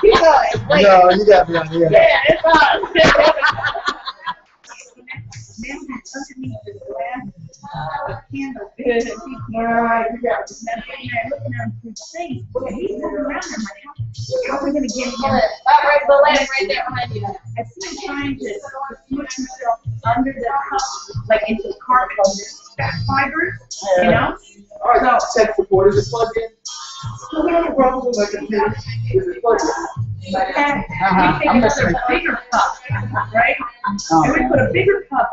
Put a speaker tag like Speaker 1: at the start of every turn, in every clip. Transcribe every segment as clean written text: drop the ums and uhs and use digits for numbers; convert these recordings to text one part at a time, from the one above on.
Speaker 1: Keep going. Wait.
Speaker 2: No, you got me on the end.
Speaker 1: Yeah, it's on.
Speaker 3: Now that's underneath the glass candle. Right, you got it. And I'm looking at him through the face. And he's moving around. I'm like, how are we going to get him?
Speaker 1: Right, the lamp right there behind you.
Speaker 3: I see him trying to push himself under the cup, like into the carpet, back fibers, you know?
Speaker 2: All right, tech support. Is it plugged in?
Speaker 3: So we don't roll like a pin.
Speaker 2: Is it plugged in?
Speaker 3: And we think it's a bigger cup, right? And we put a bigger cup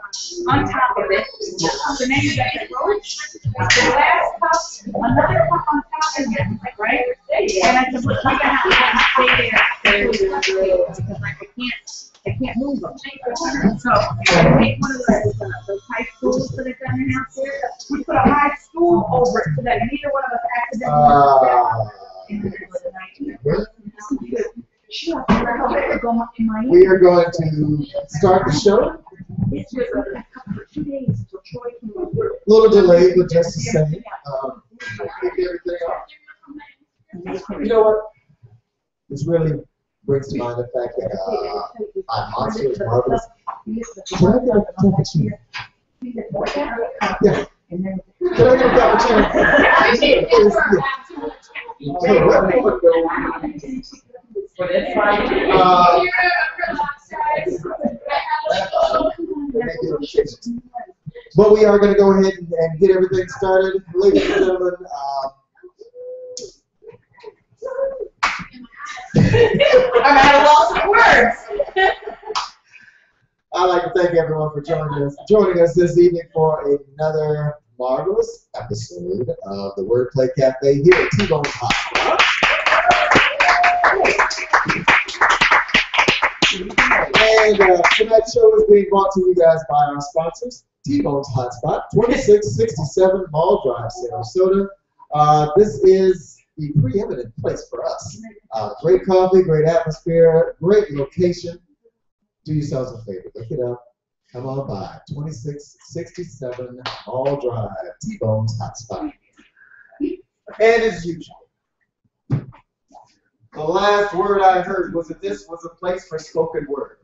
Speaker 3: on top of it. So now you got the roach, the glass cup, another cup on top of it, right? And I said, look, we're gonna have to stay there because I can't move them. So I take one of those high stools that are down here upstairs. We put a high stool over it so that neither one of us accidentally
Speaker 2: we are going to start the show.
Speaker 3: It's just a couple of 2 days till Troy can
Speaker 2: A little delayed, but just the same. Pick everything up. You know what? This really brings to mind the fact that my monster is marvelous. Can I get a cappuccino? Yeah. Can I get a cappuccino? But we are going to go ahead and get everything started. Ladies and gentlemen,
Speaker 1: I'm at a loss of words.
Speaker 2: I'd like to thank everyone for joining us this evening for another marvelous episode of the Wordplay Cafe here at Tbones Hot Spot. And tonight's show is being brought to you guys by our sponsors, Tbones Hot Spot, 2667 Mall Drive, Sarasota. This is the preeminent place for us. Great coffee, great atmosphere, great location. Do yourselves a favor, look it up. Come on by, 2667 Mall Drive, Tbones Hot Spot. And as usual, the last word I heard was that this was a place for spoken word.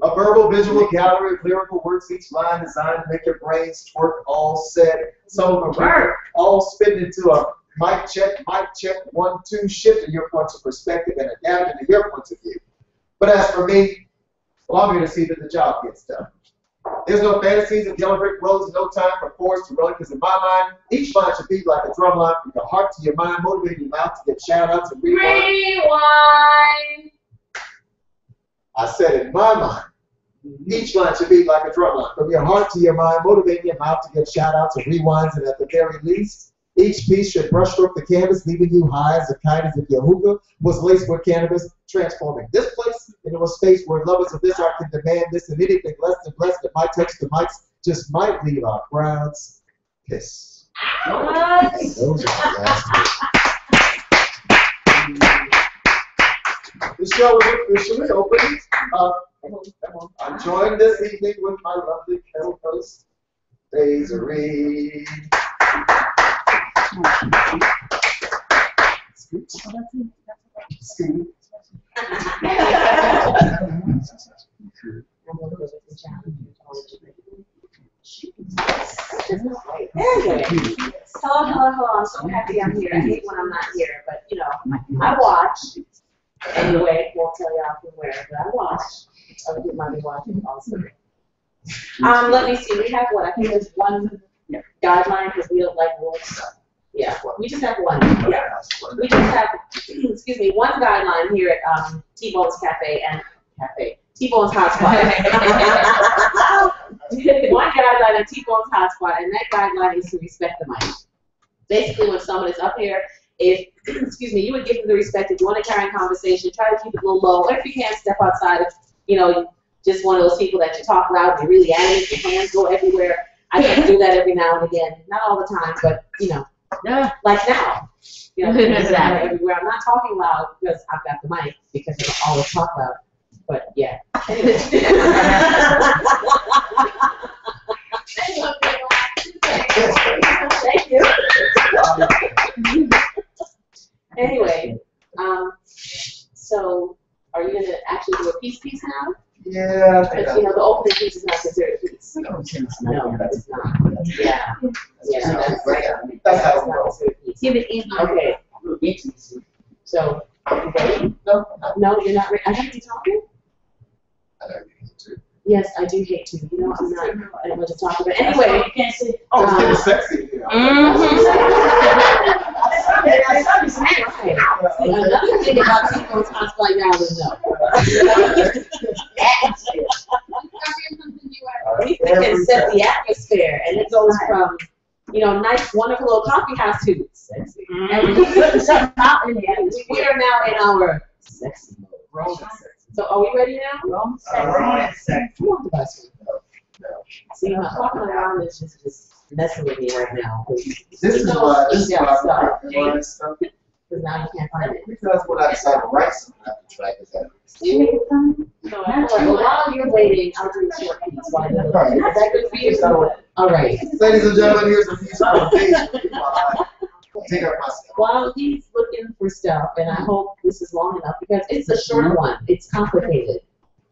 Speaker 2: A verbal visual gallery of lyrical works, each line designed to make your brains twerk, all said. Some of them are all spit into a mic check, 1, 2, shifting your points of perspective and adapting to your points of view. But as for me, well, I'm here to see that the job gets done. There's no fantasies of yellow brick roads and no time for force to run, because in my mind, each line should be like a drum line from your heart to your mind, motivating your mouth to get shout-outs and
Speaker 1: Rewind.
Speaker 2: I said in my mind, each line should be like a drum line from your heart to your mind, motivating your mouth to get shout-outs and rewinds, and at the very least, each piece should brushstroke the canvas, leaving you high as a kite as if your hookah was laced with cannabis, transforming this place into a space where lovers of this art can demand this, and anything less than blessed that might touch the mics just might leave our crowds pissed.
Speaker 1: What?
Speaker 2: Those are the last words. The show is officially open. I'm joined this evening with my lovely kettle host, Desiree. Scoot.
Speaker 4: Hello. I'm so happy I'm here. I hate when I'm not here, but you know, I watch. Anyway, won't tell y'all from where, but I watch. Other people might be watching also. Let me see. We have what? I think there's one guideline because we don't like rules. Yeah, we just have one. Yeah. We just have, excuse me, one guideline here at Tbones Cafe and Tbones Hot Spot. One guideline at Tbones Hot Spot, and that guideline is to respect the mic. Basically, when someone is up here, if, excuse me, you would give them the respect. If you want to carry a conversation, try to keep it a little low. Or if you can't, step outside. If, you know, just one of those people that you talk loud, you're really animated, your hands go everywhere. I can do that every now and again. Not all the time, but, you know. Like now. You know, everywhere. I'm not talking loud because I've got the mic, because I don't always talk loud. But yeah. Anyway. Thank you. Anyway, So, are you gonna actually do a piece now?
Speaker 2: Yeah, I think
Speaker 4: Because, you know, the opening piece is not considered a piece. No, it's not. Yeah. Yeah, that's right.
Speaker 2: That's how it
Speaker 4: not
Speaker 2: goes.
Speaker 4: considered a piece.
Speaker 1: Give it in.
Speaker 4: Okay. So, you ready?
Speaker 2: No,
Speaker 4: No, you're not ready. I have to be talking?
Speaker 2: I know you need to.
Speaker 4: Yes, I do hate to. You know, I don't want to talk about it. Anyway.
Speaker 1: You can't say.
Speaker 2: Oh, it's getting sexy here.
Speaker 4: Another thing about Tbones Hot Spot, y'all would know. We can set the atmosphere, and it goes from, you know, nice, wonderful little coffee house to sexy. And we are now in our sexy mode. So are we ready now? Come on, guys. See, my talking around is just messing with me right now.
Speaker 2: This is why I learned stuff.
Speaker 4: Because now you can't find it.
Speaker 2: Because when I decide to write something, I have to track it down.
Speaker 4: So, well, while you're waiting, I'll do a short piece while you're looking. Is that good for you? All right.
Speaker 2: Ladies and gentlemen, here's a piece of page. Take up my stuff.
Speaker 4: While he's looking for stuff, and I hope this is long enough because it's a short one. It's complicated.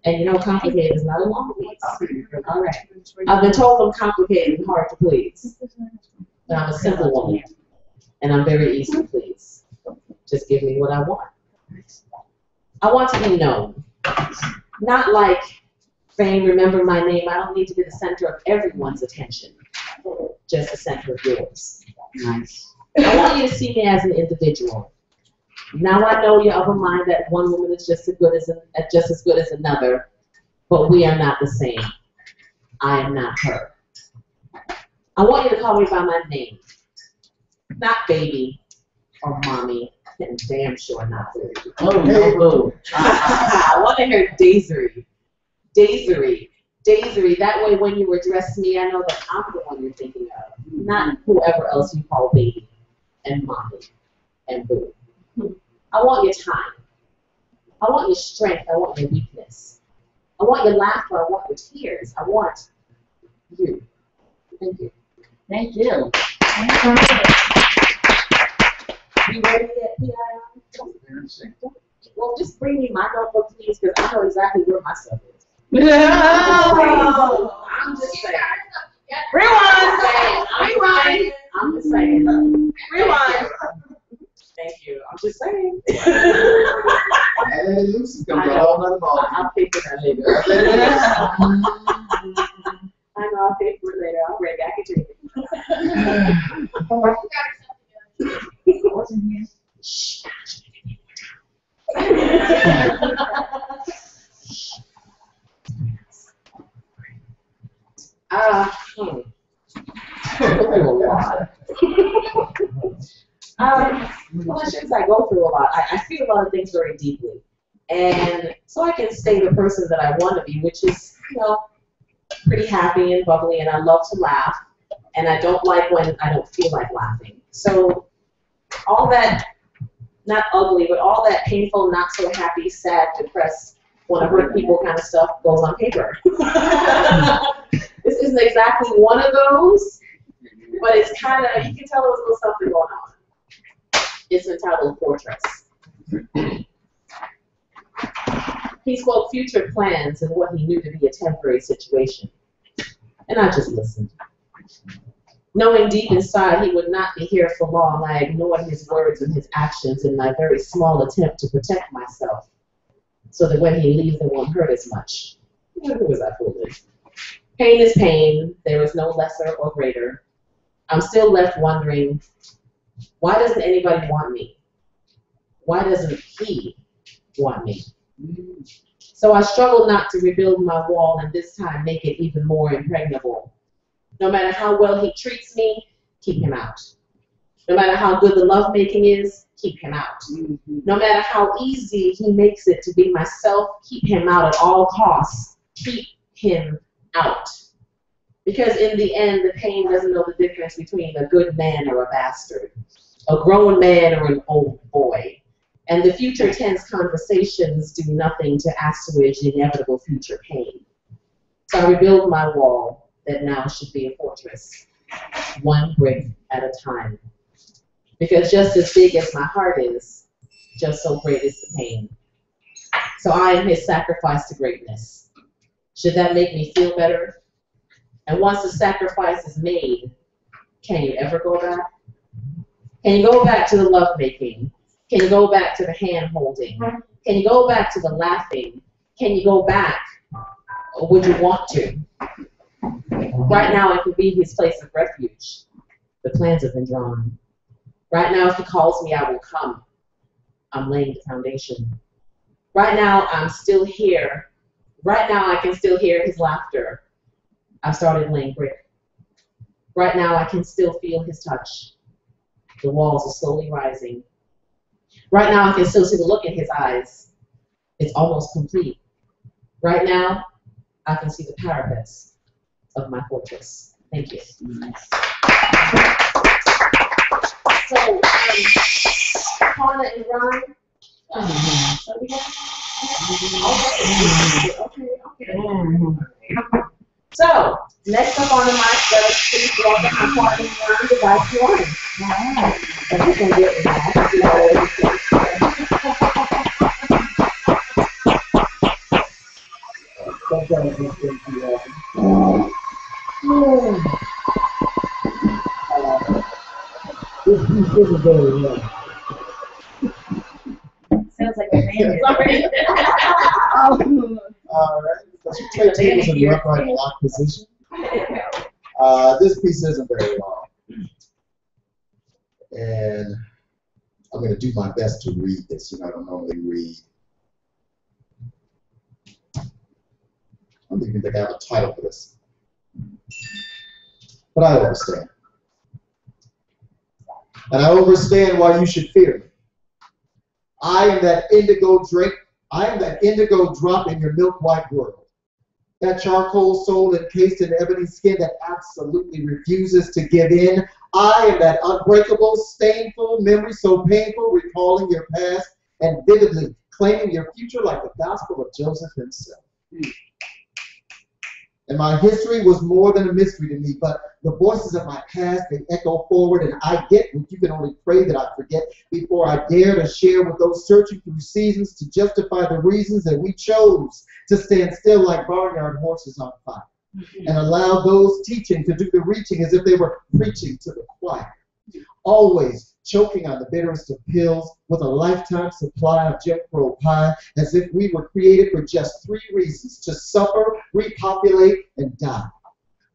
Speaker 4: And you know, complicated is not a long piece. All right. I've been told I'm complicated and hard to please. But I'm a simple woman. And I'm very easy to please. Just give me what I want. I want to be known. Not like fame, remember my name. I don't need to be the center of everyone's attention. Just the center of yours.
Speaker 1: Nice.
Speaker 4: I want you to see me as an individual. Now I know you're of a mind that one woman is just as good as another, but we are not the same. I am not her. I want you to call me by my name, not baby or mommy, and damn sure not baby.
Speaker 1: Oh, no.
Speaker 4: I want to hear Daisy. Daisy. That way, when you address me, I know that I'm the one you're thinking of, not whoever else you call baby and mommy and boo. I want your time. I want your strength. I want your weakness. I want your laughter. I want your tears. I want you. Thank you.
Speaker 1: Thank you.
Speaker 4: You ready yet, P.I.R.? Well, just bring me my notebook, please, because I know exactly where my stuff is. I'm just saying.
Speaker 1: Rewind.
Speaker 4: I'm just saying.
Speaker 1: Rewind.
Speaker 4: Thank you. I'm just saying.
Speaker 2: Hey, Lucy's gonna be a whole nother ball.
Speaker 4: I'll pay for that later. I know I'll pay for it later. I'm ready. I can take it.
Speaker 1: What's in here?
Speaker 4: Shh. Well, I shouldn't say I go through a lot. I feel a lot of things very deeply. And so I can stay the person that I want to be, which is, you know, pretty happy and bubbly, and I love to laugh. And I don't like when I don't feel like laughing. So all that, not ugly, but all that painful, not so happy, sad, depressed, want to hurt people kind of stuff goes on paper. This isn't exactly one of those, but it's kind of, you can tell there was a little something going on. It's entitled Fortress. He spoke future plans and what he knew to be a temporary situation. And I just listened. Knowing deep inside he would not be here for long, I ignored his words and his actions in my very small attempt to protect myself, so that when he leaves, it won't hurt as much. Who was I fooling? Pain is pain. There is no lesser or greater. I'm still left wondering, why doesn't anybody want me? Why doesn't he want me? So I struggle not to rebuild my wall and this time make it even more impregnable. No matter how well he treats me, keep him out. No matter how good the lovemaking is, keep him out. No matter how easy he makes it to be myself, keep him out at all costs. Keep him out. Because in the end, the pain doesn't know the difference between a good man or a bastard, a grown man or an old boy. And the future tense conversations do nothing to assuage the inevitable future pain. So I rebuild my wall that now should be a fortress, one brick at a time. Because just as big as my heart is, just so great is the pain. So I am his sacrifice to greatness. Should that make me feel better? And once the sacrifice is made, can you ever go back? Can you go back to the lovemaking? Can you go back to the hand-holding? Can you go back to the laughing? Can you go back? Or would you want to? Right now, I could be his place of refuge. The plans have been drawn. Right now, if he calls me, I will come. I'm laying the foundation. Right now, I'm still here. Right now, I can still hear his laughter. I started laying brick. Right now, I can still feel his touch. The walls are slowly rising. Right now, I can still see the look in his eyes. It's almost complete. Right now, I can see the parapets of my fortress. Thank you. Nice. So, Paula and Ron. So, next up on the mic, please welcome my partner Ron to Vice One. And we're going to get back to
Speaker 5: This piece isn't very well.
Speaker 3: Sounds like a man. Sorry.
Speaker 2: All right. Let's take tables in the upright lock position. This piece isn't very long. And I'm going to do my best to read this. You know, I don't normally read. I don't even think I have a title for this. But I understand. And I understand why you should fear me. I am that indigo drink. I am that indigo drop in your milk white world. That charcoal soul encased in ebony skin that absolutely refuses to give in. I am that unbreakable, stainful memory so painful, recalling your past and vividly claiming your future like the gospel of Joseph himself. And my history was more than a mystery to me, but the voices of my past, they echo forward, and I get what you can only pray that I forget before I dare to share with those searching through seasons to justify the reasons that we chose to stand still like barnyard horses on fire, and allow those teaching to do the reaching as if they were preaching to the choir, always choking on the bitterest of pills with a lifetime supply of Jim Crow pie, as if we were created for just 3 reasons: to suffer, repopulate, and die.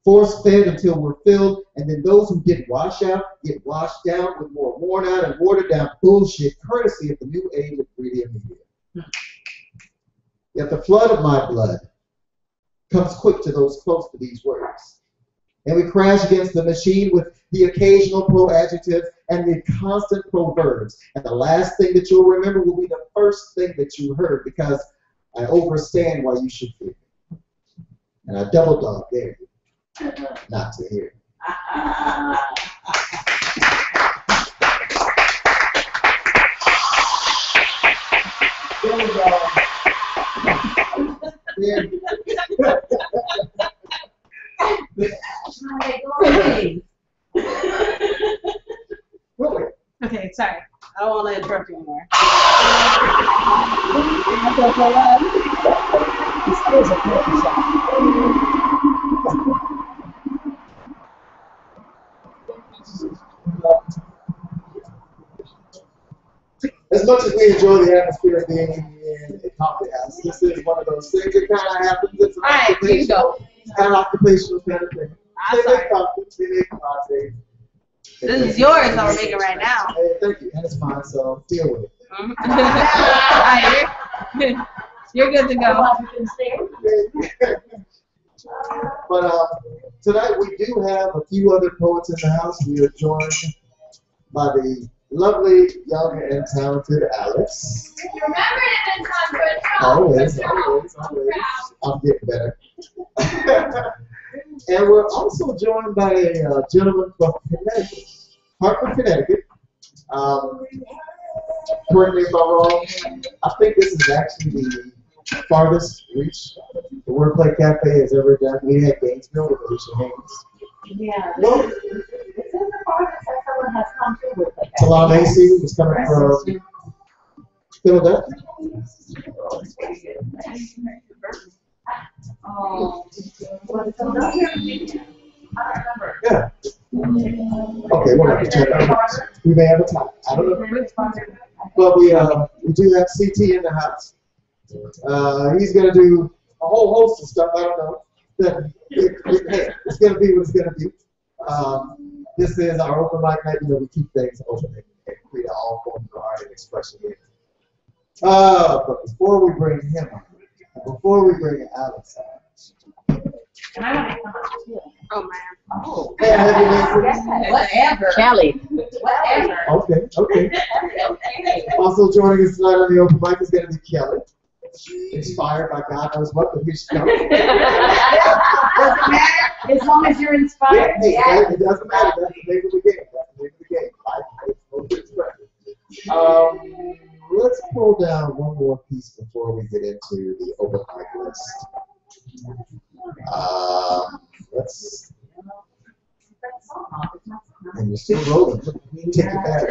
Speaker 2: Force-fed until we're filled, and then those who get washed out get washed down with more worn out and watered down bullshit, courtesy of the new age of media. Yet the flood of my blood comes quick to those close to these words. And we crash against the machine with the occasional pro-adjective and the constant pro-verbs. And the last thing that you'll remember will be the first thing that you heard, because I understand why you should fear me. And I double dog dare you not to hear me. There we go.
Speaker 3: Okay, sorry.
Speaker 5: I don't want to interrupt you anymore.
Speaker 2: As much as we enjoy the atmosphere of being in a coffee house, this is one of those things that kind of happens. It's an occupational, kind of occupational kind of thing.
Speaker 5: I'm sorry. This is yours that we're making right now.
Speaker 2: Hey, thank you. And it's mine, so deal with it.
Speaker 5: Alright, you're good to go.
Speaker 2: But tonight we do have a few other poets in the house. We are joined by the lovely, young, and talented Alex.
Speaker 1: You remember it in time,
Speaker 2: Always. I'm getting better. And we're also joined by a gentleman from Connecticut, Hartford, Connecticut. Correct me if I'm wrong. I think this is actually the farthest reach the Wordplay Cafe has ever done. We had Gainesville with Alicia Haynes.
Speaker 4: Yeah, this is the farthest that someone has come to with like that.
Speaker 2: Talon Macy was coming from Philadelphia.
Speaker 3: Oh.
Speaker 2: Yeah. Okay, whatever. Check it out. We may have a time. I don't know. But we do have CT in the house. He's gonna do a whole host of stuff. I don't know. It's gonna be what it's gonna be. This is our open mic night. You know, we keep things open and create all forms of art and expression here. But before we bring him on, before we bring Alex on.
Speaker 3: And I want to come out too.
Speaker 5: Oh man.
Speaker 3: Oh.
Speaker 2: Hey, I have your name,
Speaker 3: Whatever.
Speaker 5: Kelly.
Speaker 3: Whatever.
Speaker 2: Okay, okay.
Speaker 3: Okay.
Speaker 2: Also joining us tonight on the open mic is going to be Kelly. Inspired by God knows what, but here she comes.
Speaker 3: Doesn't matter as long as you're inspired.
Speaker 2: Yeah, it doesn't matter. That's the name of the game. That's the name of the game. Let's pull down one more piece before we get into the open mic list. Let's. And you're still rolling. Take it back.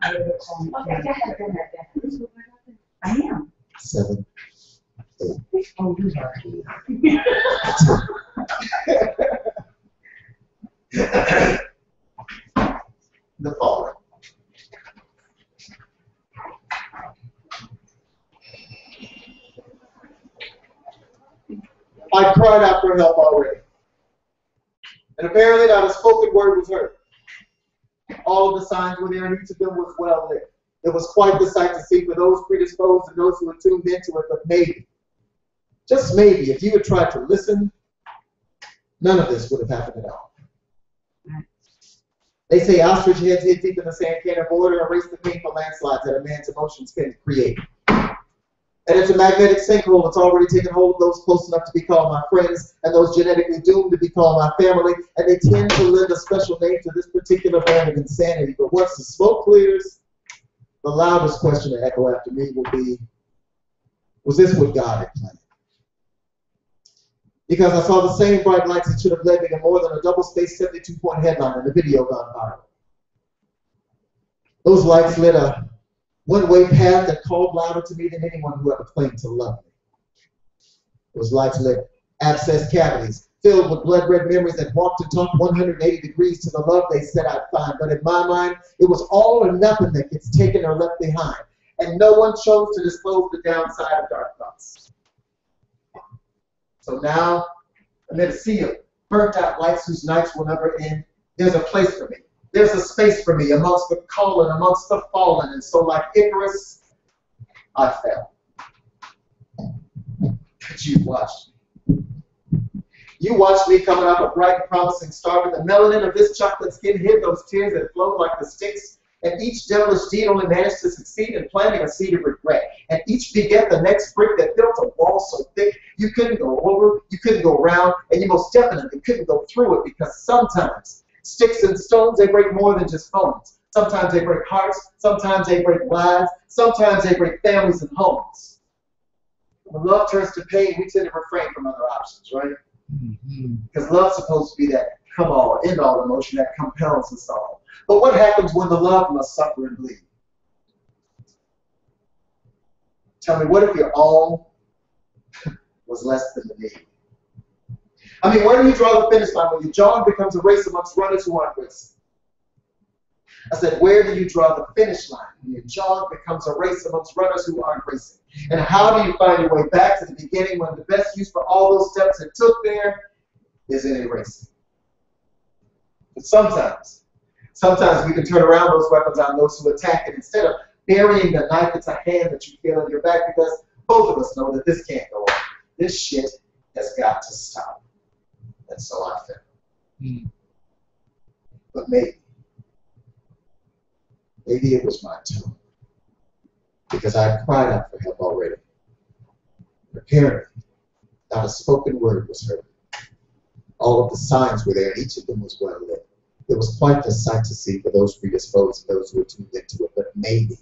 Speaker 3: Okay, go ahead. I am.
Speaker 2: 7, 8.
Speaker 3: Oh, you are.
Speaker 2: The following. I cried out for help already. And apparently not a spoken word was heard. All of the signs were there, and each of them was well lit. It was quite the sight to see for those predisposed and those who were tuned into it, but maybe, just maybe, if you had tried to listen, none of this would have happened at all. They say ostrich heads hid deep in the sand can't avoid or erase the painful landslides that a man's emotions can create. And it's a magnetic sinkhole that's already taken hold of those close enough to be called my friends and those genetically doomed to be called my family, and they tend to lend a special name to this particular brand of insanity. But once the smoke clears, the loudest question to echo after me will be, was this what God had planned? Because I saw the same bright lights that should have led me to more than a double-spaced 72-point headline in the video gone viral. Those lights lit a one-way path that called louder to me than anyone who ever claimed to love me. Those lights lit abscessed cavities filled with blood-red memories that walked and talked 180 degrees to the love they said I'd find. But in my mind, it was all or nothing that gets taken or left behind. And no one chose to disclose the downside of dark thoughts. So now, amid a sea of burnt-out lights whose nights will never end, there's a place for me. There's a space for me amongst the calling, amongst the fallen. And so like Icarus, I fell. But you watched me. You watched me coming out a bright and promising star, but the melanin of this chocolate skin hid those tears that flowed like the sticks. And each devilish deed only managed to succeed in planting a seed of regret. And each beget the next brick that built a wall so thick you couldn't go over, you couldn't go around, and you most definitely couldn't go through it, because sometimes sticks and stones, they break more than just bones. Sometimes they break hearts, sometimes they break lives, sometimes they break families and homes. When love turns to pain, we tend to refrain from other options, right? Because love's supposed to be that come-all, end-all emotion that compels us all. But what happens when the love must suffer and bleed? Tell me, what if your all was less than the need? I mean, where do you draw the finish line when your jog becomes a race amongst runners who aren't racing? I said, where do you draw the finish line when your jog becomes a race amongst runners who aren't racing? And how do you find your way back to the beginning when the best use for all those steps it took there is in erasing? But sometimes we can turn around those weapons on those who attack, and instead of burying the knife, it's a hand that you feel in your back, because both of us know that this can't go on. This shit has got to stop. And so I fell. But maybe it was my turn, because I cried out for help already. Apparently, not a spoken word was heard. All of the signs were there, and each of them was well lit. It was quite the sight to see for those predisposed and those who were tuned into it. But maybe,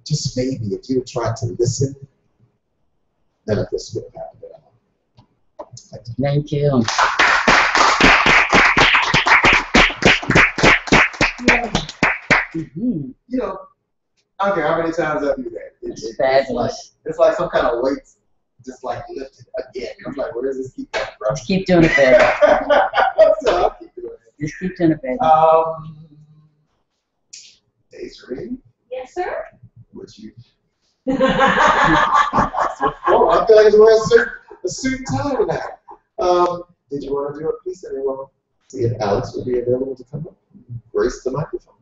Speaker 2: just maybe, if you had tried to listen, none of this would have happened at all.
Speaker 5: Thank you.
Speaker 2: You know, I don't care how many times I do that.
Speaker 6: It's fabulous.
Speaker 2: It's like some kind of weight just like lifted again. I'm like, where does this keep coming from?
Speaker 6: Just keep doing it, baby.
Speaker 2: So I'll keep doing it.
Speaker 6: Just keep doing it, baby.
Speaker 2: Desiree,
Speaker 4: Yes, sir.
Speaker 2: would you? Oh, I feel like it's wearing a suit and tie tonight. Did you want to do a piece? And then we'll see if Alex would be available to come up and grace the microphone.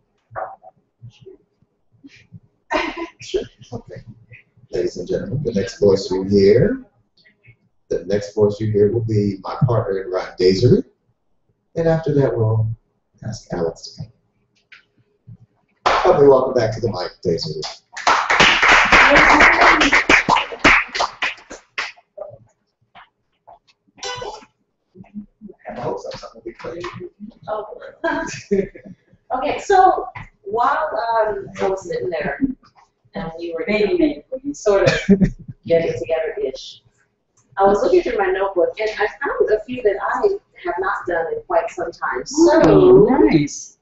Speaker 2: Sure. Okay. Ladies and gentlemen, the next voice you hear will be my partner in rhyme, Desiree. And after that, we'll ask Alex to come. Help me welcome back to the mic, Desiree. I hope something will be played.
Speaker 4: Oh. Okay, so while I was sitting there and we were sort of getting together-ish, I was looking through my notebook and I found a few that I have not done in quite some time. So
Speaker 6: Nice.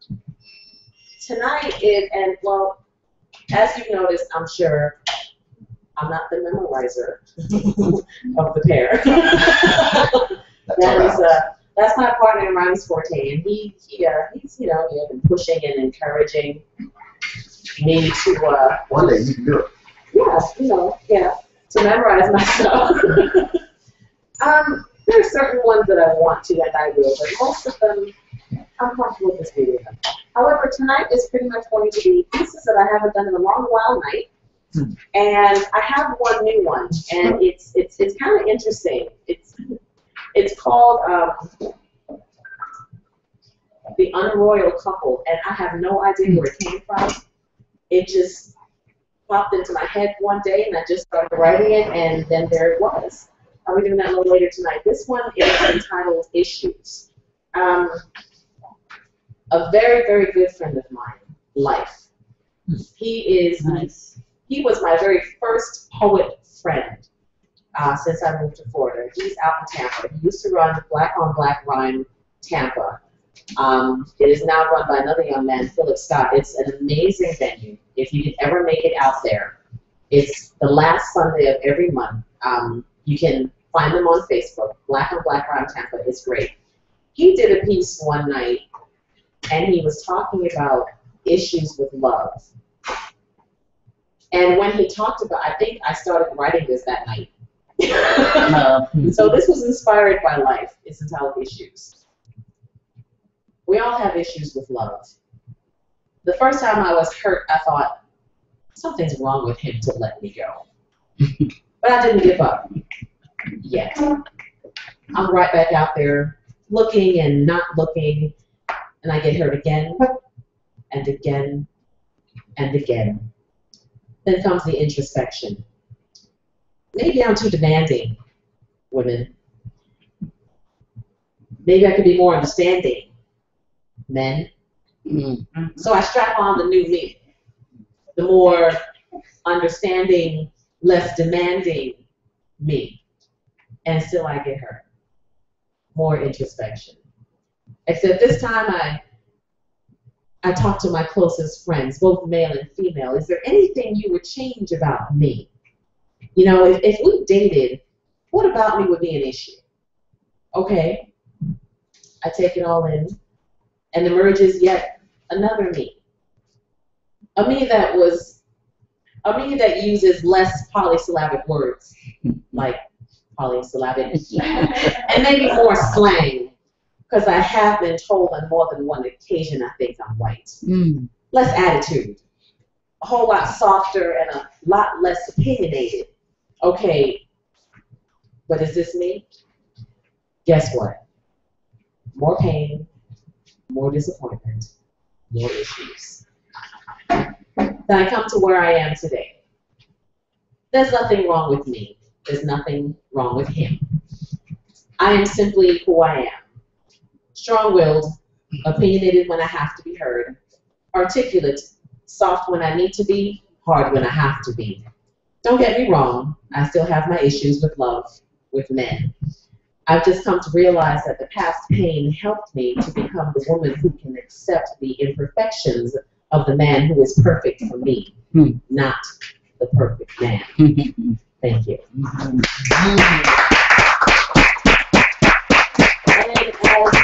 Speaker 4: tonight is, and well, as you've noticed, I'm sure I'm not the memorizer of the pair. That's my partner in rhymes forte, and he's been pushing and encouraging me to
Speaker 2: One day you can do it.
Speaker 4: to memorize myself. There are certain ones that I want to, and I will, but most of them I'm comfortable with reading them. However, tonight is pretty much going to be pieces that I haven't done in a long while night. And I have one new one, and it's kind of interesting. It's called The Unroyal Couple, and I have no idea where it came from. It just popped into my head one day, and I just started writing it, and then there it was. I'll be doing that a little later tonight. This one is entitled Issues. A very, very good friend of mine, Life. He was my very first poet friend since I moved to Florida. He's out in Tampa. He used to run Black on Black Rhyme Tampa. It is now run by another young man, Philip Scott. It's an amazing venue. If you can ever make it out there, it's the last Sunday of every month. You can find them on Facebook. Black on Black Rhyme Tampa is great. He did a piece one night, and he was talking about issues with love. And when he talked about, I think I started writing this that night. So this was inspired by Life. It's entitled Issues. We all have issues with love. The first time I was hurt, I thought, something's wrong with him to let me go. But I didn't give up yet. I'm right back out there looking and not looking, and I get hurt again and again and again. Then comes the introspection. Maybe I'm too demanding, women. Maybe I could be more understanding, men. So I strap on the new me, the more understanding, less demanding me. And still I get hurt. More introspection. Except this time I talk to my closest friends, both male and female. Is there anything you would change about me? You know, if we dated, what about me would be an issue? Okay. I take it all in, and emerges yet another me. A me that uses less polysyllabic words, like polysyllabic, and maybe more slang. Because I have been told on more than one occasion I think I'm white. Less attitude. A whole lot softer and a lot less opinionated. Okay, but is this me? Guess what? More pain, more disappointment, more issues. Then I come to where I am today. There's nothing wrong with me. There's nothing wrong with him. I am simply who I am. Strong-willed, opinionated when I have to be heard, articulate, soft when I need to be, hard when I have to be. Don't get me wrong, I still have my issues with love, with men. I've just come to realize that the past pain helped me to become the woman who can accept the imperfections of the man who is perfect for me, not the perfect man. Thank you. And as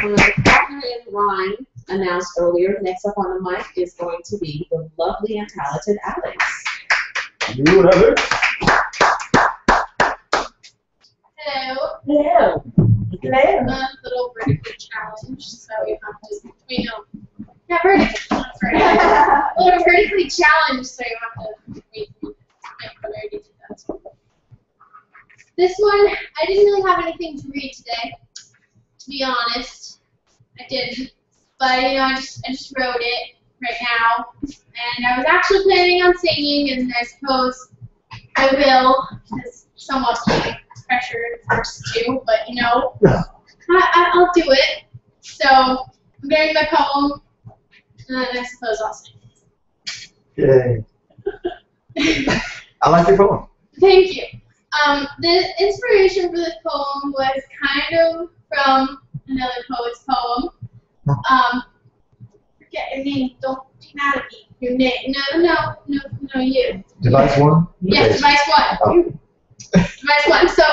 Speaker 4: my partner in rhyme announced earlier, next up on the mic is going to be the lovely and talented Alex.
Speaker 2: You have it.
Speaker 1: Hello.
Speaker 4: Hello. Hello.
Speaker 1: A little vertical challenge, so you have to, yeah, vertical, not vertical. A little vertically challenged, so you have to wait for me to make the way to do that. This one, I didn't really have anything to read today, to be honest. I didn't, but I just wrote it right now, and I was actually planning on singing, and I suppose I will, because somewhat pressure forced to, but I'll do it. So I'm getting my poem, and I suppose I'll sing.
Speaker 2: Yay. I like your poem.
Speaker 1: Thank you. The inspiration for this poem was kind of from another poet's poem. Forget your name. Don't be mad at me. Your name. No, you.
Speaker 2: Device one?
Speaker 1: Yes, Device one.
Speaker 2: Oh.
Speaker 1: Device one. So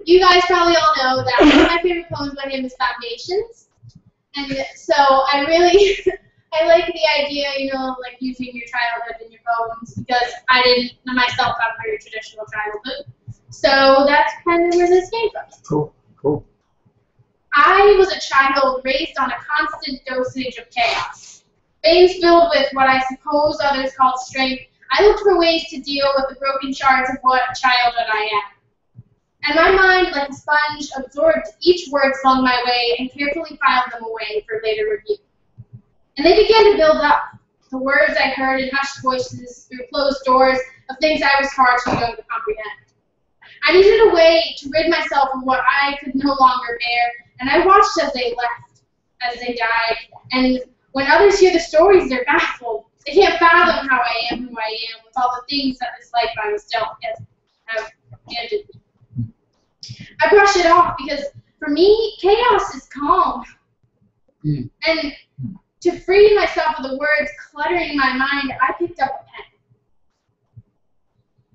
Speaker 1: you guys probably all know that one of my favorite poems by him is Foundations. And so I really, I like the idea, like using your childhood in your poems, because I didn't myself have a very traditional childhood. So that's kind of where this came from.
Speaker 2: Cool.
Speaker 1: I was a child raised on a constant dosage of chaos. Veins filled with what I suppose others called strength, I looked for ways to deal with the broken shards of what childhood I am. And my mind, like a sponge, absorbed each word slung my way and carefully filed them away for later review. And they began to build up. The words I heard in hushed voices through closed doors of things I was far too young to comprehend. I needed a way to rid myself of what I could no longer bear, and I watched as they left, as they died. And when others hear the stories, they're baffled. They can't fathom how I am who I am with all the things that this life I was dealt have handed me. I brush it off because, for me, chaos is calm. And to free myself of the words cluttering my mind, I picked up a pen.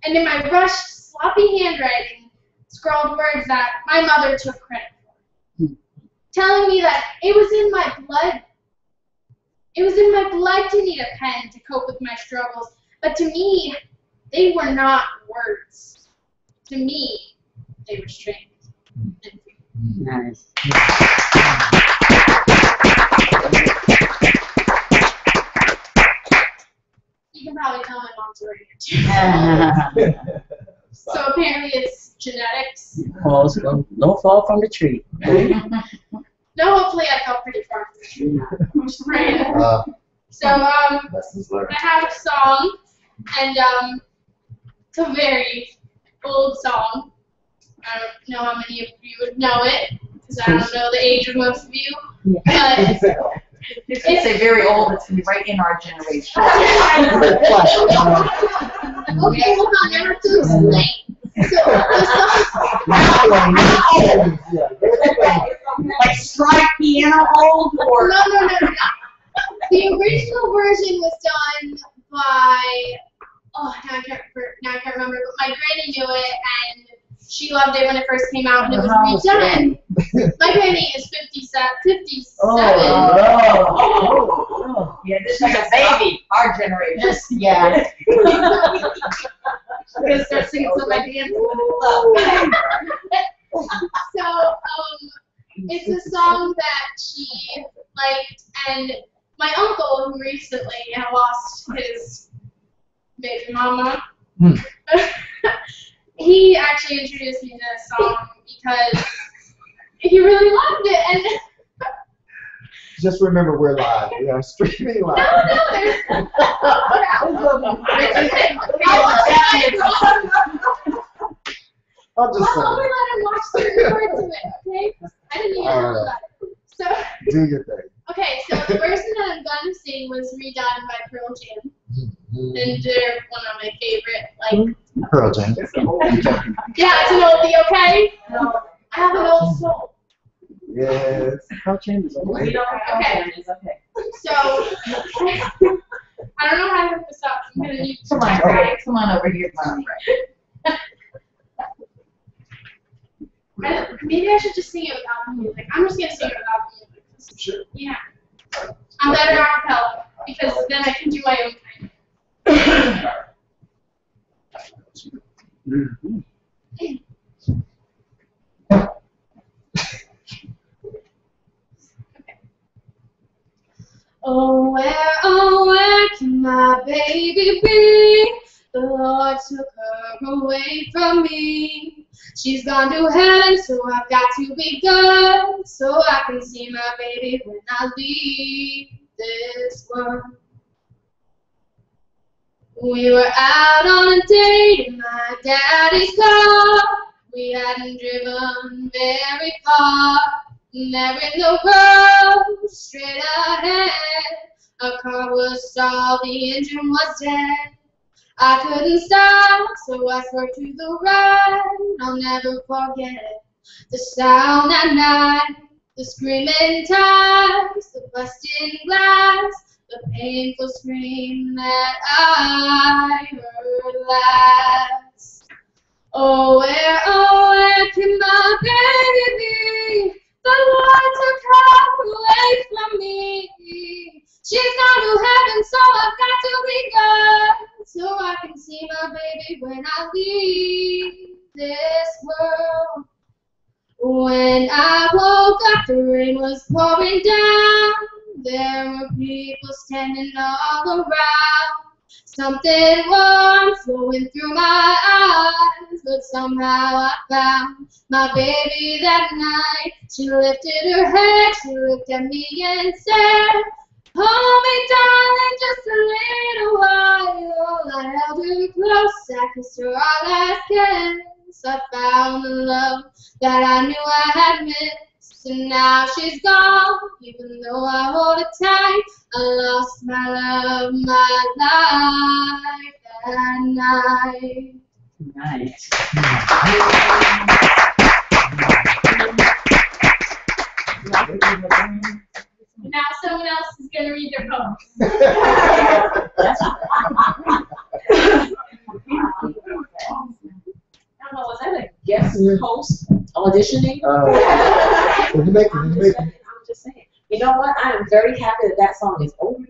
Speaker 1: And in my rushed, sloppy handwriting, scrawled words that my mother took credit for, telling me that it was in my blood. It was in my blood to need a pen to cope with my struggles, but to me, they were not words. To me, they were strength.
Speaker 6: Nice.
Speaker 1: You can probably tell my mom's a radio too. So apparently it's genetics.
Speaker 6: Don't fall from the tree.
Speaker 1: No, hopefully I fell pretty far from the tree. I'm just praying. So I have a song, and it's a very old song. I don't know how many of you would know it, because I don't know the age of most of you. But
Speaker 3: If you say very old, it's going to be right in our generation.
Speaker 1: Okay, hold on, I have to explain. So the song,
Speaker 3: Like strike piano old or
Speaker 1: no. The original version was done by, now I can't remember, but my granny knew it, and she loved it when it first came out, and it was redone. My granny is 57.
Speaker 3: Yeah, this is a baby, our generation.
Speaker 6: Yeah.
Speaker 1: I'm gonna start singing some of my dance moves. So, it's a song that she liked, and my uncle, who recently lost his baby mama, he actually introduced me to this song because he really loved it, and
Speaker 2: just remember we're live. We are streaming live.
Speaker 1: there's
Speaker 2: I'm just
Speaker 1: I'll
Speaker 2: saying.
Speaker 1: let him watch certain parts of it, okay? I didn't even know that. So,
Speaker 2: Do your thing.
Speaker 1: okay, so the version that I'm gonna sing was redone by Pearl Jam. And they're one of my favorite,
Speaker 2: Pearl Jam.
Speaker 1: yeah, it's an oldie, okay? I have an old soul.
Speaker 2: Yes.
Speaker 6: Pearl Jam is
Speaker 3: We don't
Speaker 1: Okay.
Speaker 3: it's okay.
Speaker 1: So, I don't know how to hook this up. I'm gonna need
Speaker 3: Come on, Ray. Come on over here, mommy.
Speaker 1: Maybe I should just sing it without the music. I'm just gonna sing it without the music.
Speaker 2: Sure.
Speaker 1: Yeah. I'm better a cappella because then I can do my own thing. Oh, where can my baby be? The Lord took her away from me. She's gone to heaven, so I've got to be good, so I can see my baby when I leave this world. We were out on a date in my daddy's car. We hadn't driven very far. There in the road, straight ahead, our car was stalled, the engine was dead. I couldn't stop, so I swerved to the right. I'll never forget the sound at night, the screaming tires, the busting glass, the painful scream that I heard last. Oh, where can my baby be? The Lord took her away from me. She's gone to heaven, so I've got to be good, so I can see my baby when I leave this world. When I woke up, the rain was pouring down. There were people standing all around. Something warm flowing through my eyes, but somehow I found my baby that night. She lifted her head, she looked at me and said, "Hold me, darling, just a little while." I held her close, I kissed her our last kiss. I found the love that I knew I had missed, and now she's gone. Even though I hold her tight, I lost my love, my life that night.
Speaker 6: Nice.
Speaker 1: Now someone else is going to read their poem.
Speaker 4: I don't know, was that a guest host auditioning?
Speaker 2: Did you make it?
Speaker 4: I'm just saying. You know what? I am very happy that that song is over.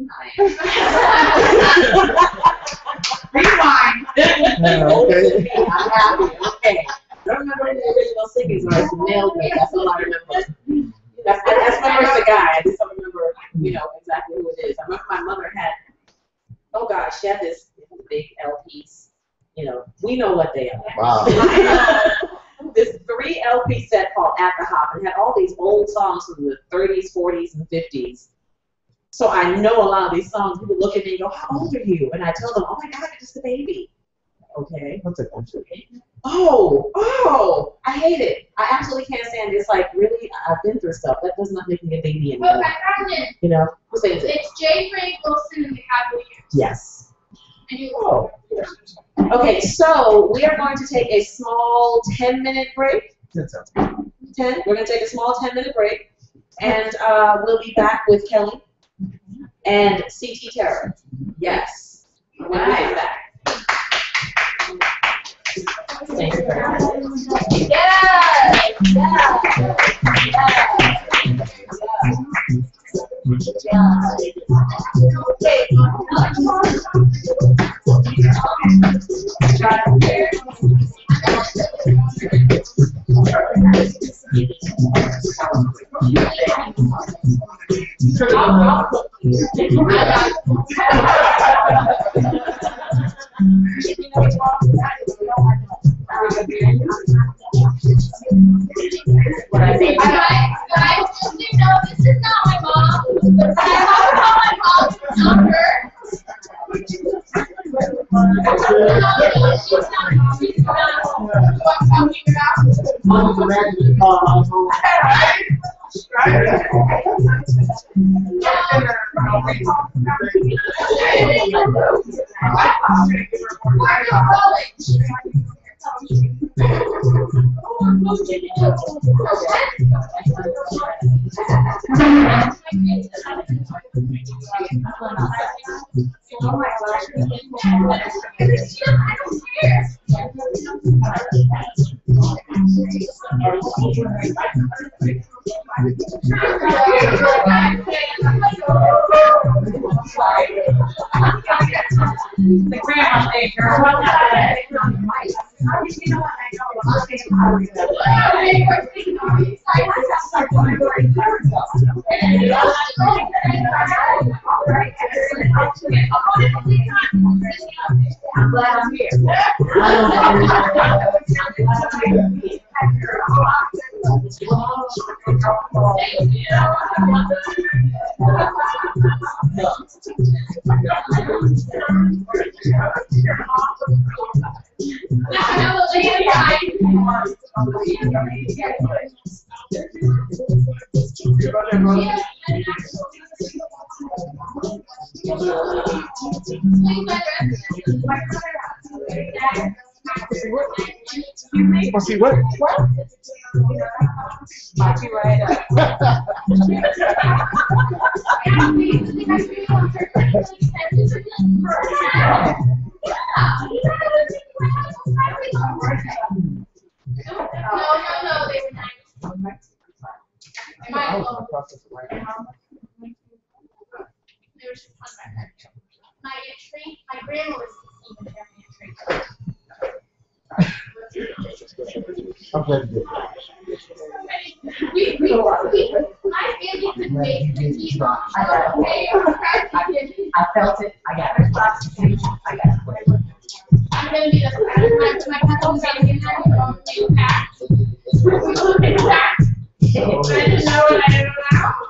Speaker 3: Rewind.
Speaker 2: Okay.
Speaker 4: I'm happy. Okay. I don't remember any original singers, or I nailed it. That's all I remember. That's my first guy. I just don't remember, exactly who it is. I remember my mother had, oh gosh, she had this big LPs. We know what they are.
Speaker 2: Wow.
Speaker 4: This 3 LP set called At the Hop, and had all these old songs from the 30s, 40s, and 50s. So I know a lot of these songs. People look at me and go, "How old are you?" And I tell them, "Oh my God, I'm just a baby." Okay.
Speaker 2: What's it?
Speaker 4: Oh, I hate it. I absolutely can't stand it. It's like, really, I've been through stuff. That does not make me a baby anymore.
Speaker 1: Oh, I found it.
Speaker 4: Who sings it?
Speaker 1: It's Jade Wilson and the Cavaliers.
Speaker 4: Yes.
Speaker 1: And you
Speaker 4: Oh. Okay, so we are going to take a small 10-minute break.
Speaker 2: 10 sounds good.
Speaker 4: 10. We're going to take a small 10-minute break, and we'll be back with Kelly and CT Terror. Yes. We're going to be back. Thank you very much.
Speaker 1: This is not my mom. I have to call my mom. It's not her. She's not. She's not. What I'm talking
Speaker 3: Oh my gosh. The grandma thing, girl. I'm glad I'm here.
Speaker 2: Well, see what?
Speaker 3: Might be right up.
Speaker 1: My grandma was
Speaker 2: I'm glad you did.
Speaker 1: my family could make the tea.
Speaker 3: I felt it. I got it. I got it.
Speaker 1: I'm gonna be the my cousin's gonna get their own new pack. I didn't know what I didn't know.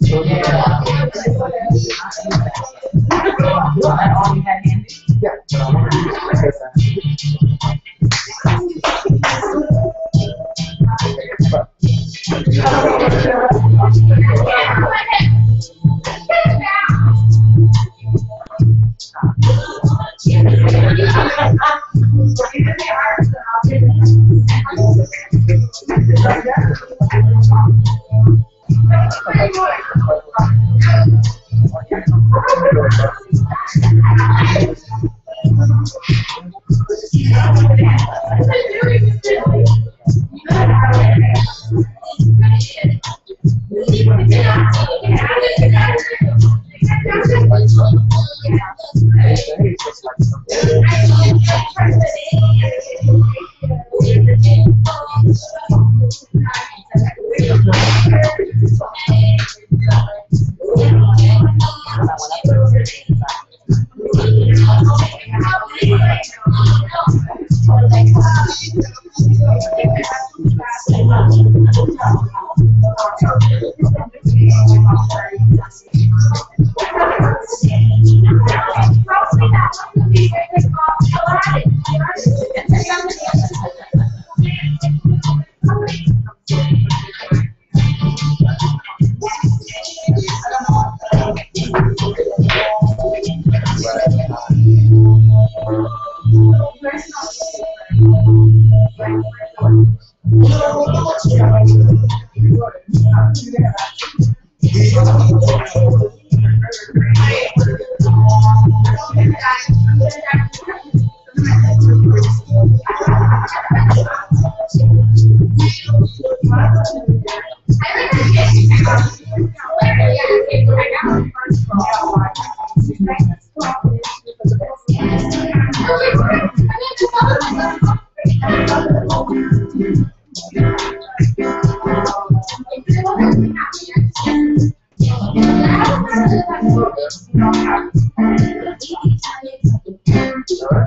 Speaker 1: So we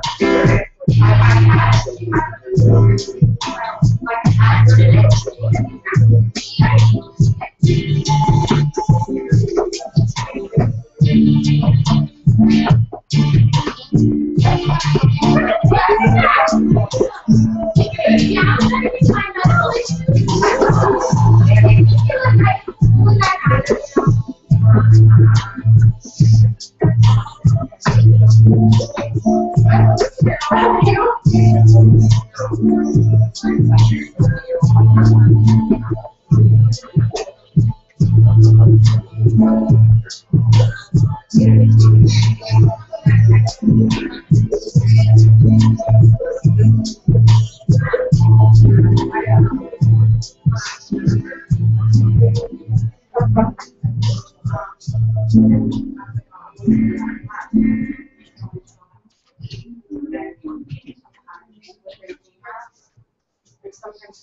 Speaker 1: made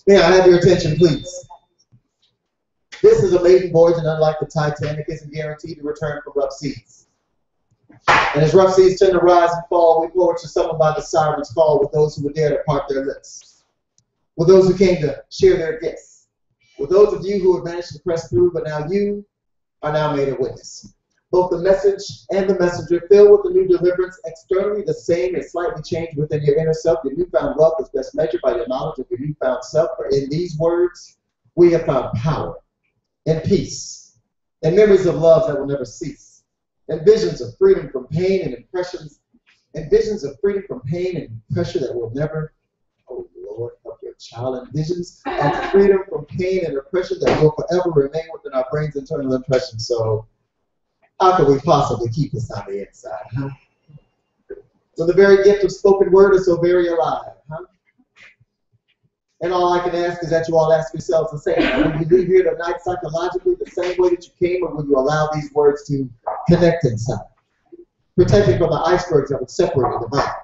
Speaker 2: May I have your attention, please? This is a maiden voyage, and unlike the Titanic, isn't guaranteed to return from rough seas. And as rough seas tend to rise and fall, we poets are summoned by the siren's call with those who would dare to part their lips, with those who came to share their gifts, with those of you who have managed to press through, but now you are now made a witness. Both the message and the messenger, filled with the new deliverance, externally the same and slightly changed within your inner self. Your newfound wealth is best measured by your knowledge of your newfound self. For in these words, we have found power and peace and memories of love that will never cease, and visions of freedom from pain and impressions, and visions of freedom from pain and pressure that will never, oh Lord, help your child, and visions of freedom from pain and oppression that will forever remain within our brain's internal impression. So how could we possibly keep this on the inside, huh? So the very gift of spoken word is so very alive, huh? And all I can ask is that you all ask yourselves the same. When you leave here tonight psychologically the same way that you came, or will you allow these words to connect inside? Protecting from the icebergs that would separate and divide.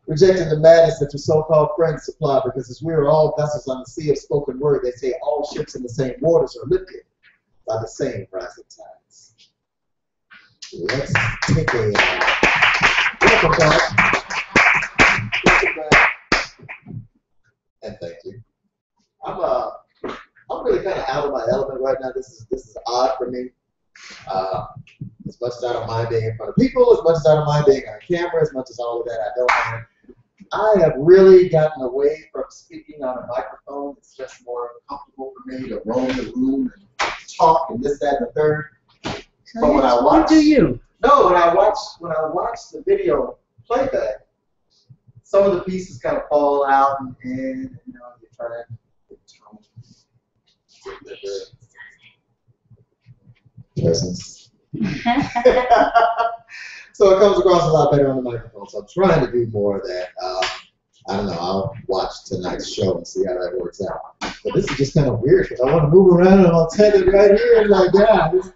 Speaker 2: Rejecting the madness that your so-called friends supply, because as we are all vessels on the sea of spoken word, they say all ships in the same waters are lifted by the same rising tides. Let's take a welcome back. Welcome back. And thank you. I'm really kind of out of my element right now. This is odd for me. As much as I don't mind being in front of people, as much as I don't mind being on camera, as much as all of that I don't mind. I have really gotten away from speaking on a microphone. It's just more comfortable for me to roam the room and talk and this, that, and the third. But when I watch,
Speaker 6: what do you?
Speaker 2: No, when I watch the video playback, some of the pieces kind of fall out, and you know, you try to presence. So it comes across a lot better on the microphone. So I'm trying to do more of that. I don't know. I'll watch tonight's show and see how that works out. But this is just kind of weird because I want to move around and I'll tell it right here and like, yeah, it's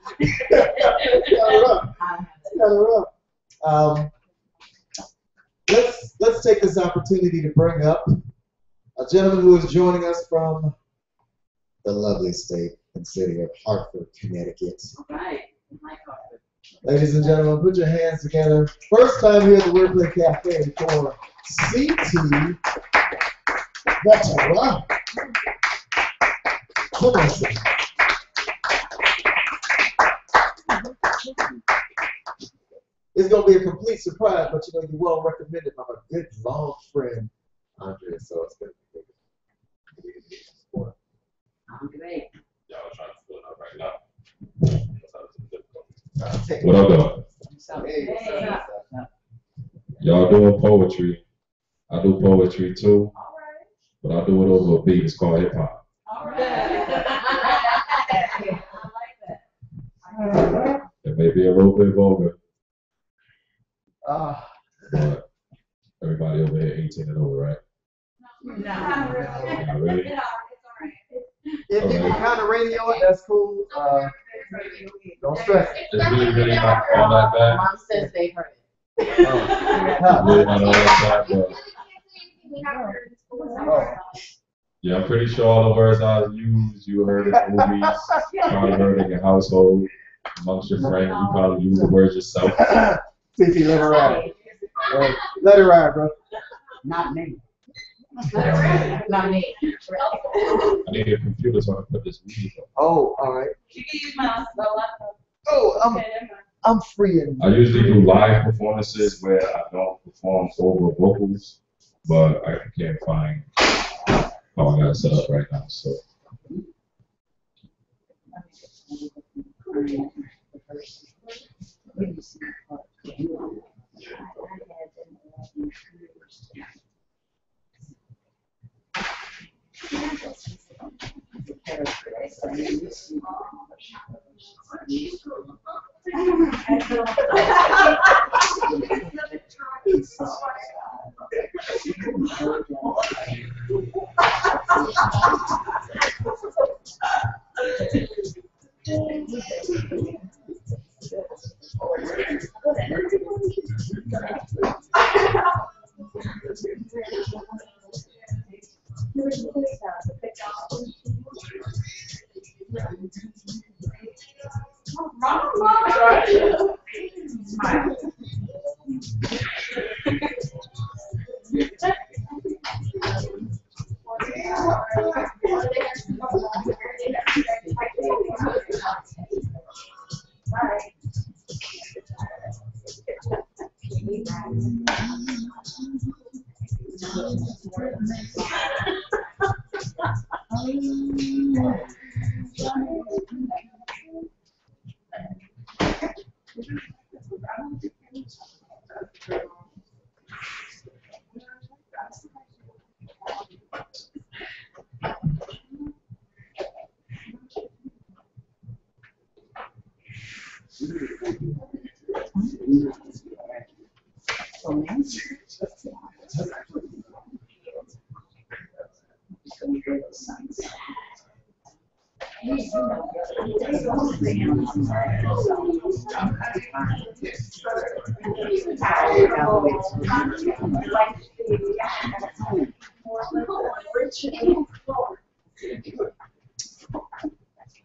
Speaker 2: kind of rough. It's kind of rough. Let's take this opportunity to bring up a gentleman who is joining us from the lovely state and city of Hartford, Connecticut.
Speaker 4: Right. Like Hartford.
Speaker 2: Ladies and gentlemen, put your hands together. First time here at the Wordplay Cafe for CT. That's a lot. Come on, sir. It's going to be a complete surprise, but you know, you're well recommended by my good long friend, Andrea, so it's going to be good.
Speaker 4: I'm great.
Speaker 7: Y'all trying to fill it up right now. What up, though?
Speaker 2: Hey.
Speaker 7: Y'all doing poetry. I do poetry too. But I do it over a beat. It's called hip hop.
Speaker 4: All right. I like that.
Speaker 7: It may be a little bit vulgar.
Speaker 2: Ah.
Speaker 7: But everybody over here 18 and over, right?
Speaker 4: No.
Speaker 7: Not really?
Speaker 2: If you can kind of radio it, that's cool. Don't stress it.
Speaker 7: It's really not all that bad.
Speaker 4: Mom says they heard it.
Speaker 7: Really not all that bad, but yeah, I'm pretty sure all the words I used, you heard it in movies, probably heard it in your household, amongst your friends, you probably use the words yourself.
Speaker 2: CC, let her ride. Let her ride, bro.
Speaker 6: Not me.
Speaker 3: Not me.
Speaker 7: I need a computer so I can put this weed on.
Speaker 2: Oh, all right.
Speaker 5: You can use my laptop.
Speaker 2: Oh,
Speaker 5: Okay, never mind.
Speaker 2: I'm free and.
Speaker 7: I usually do live performances where I don't perform over vocals, but I can't find how I got it set up right now. So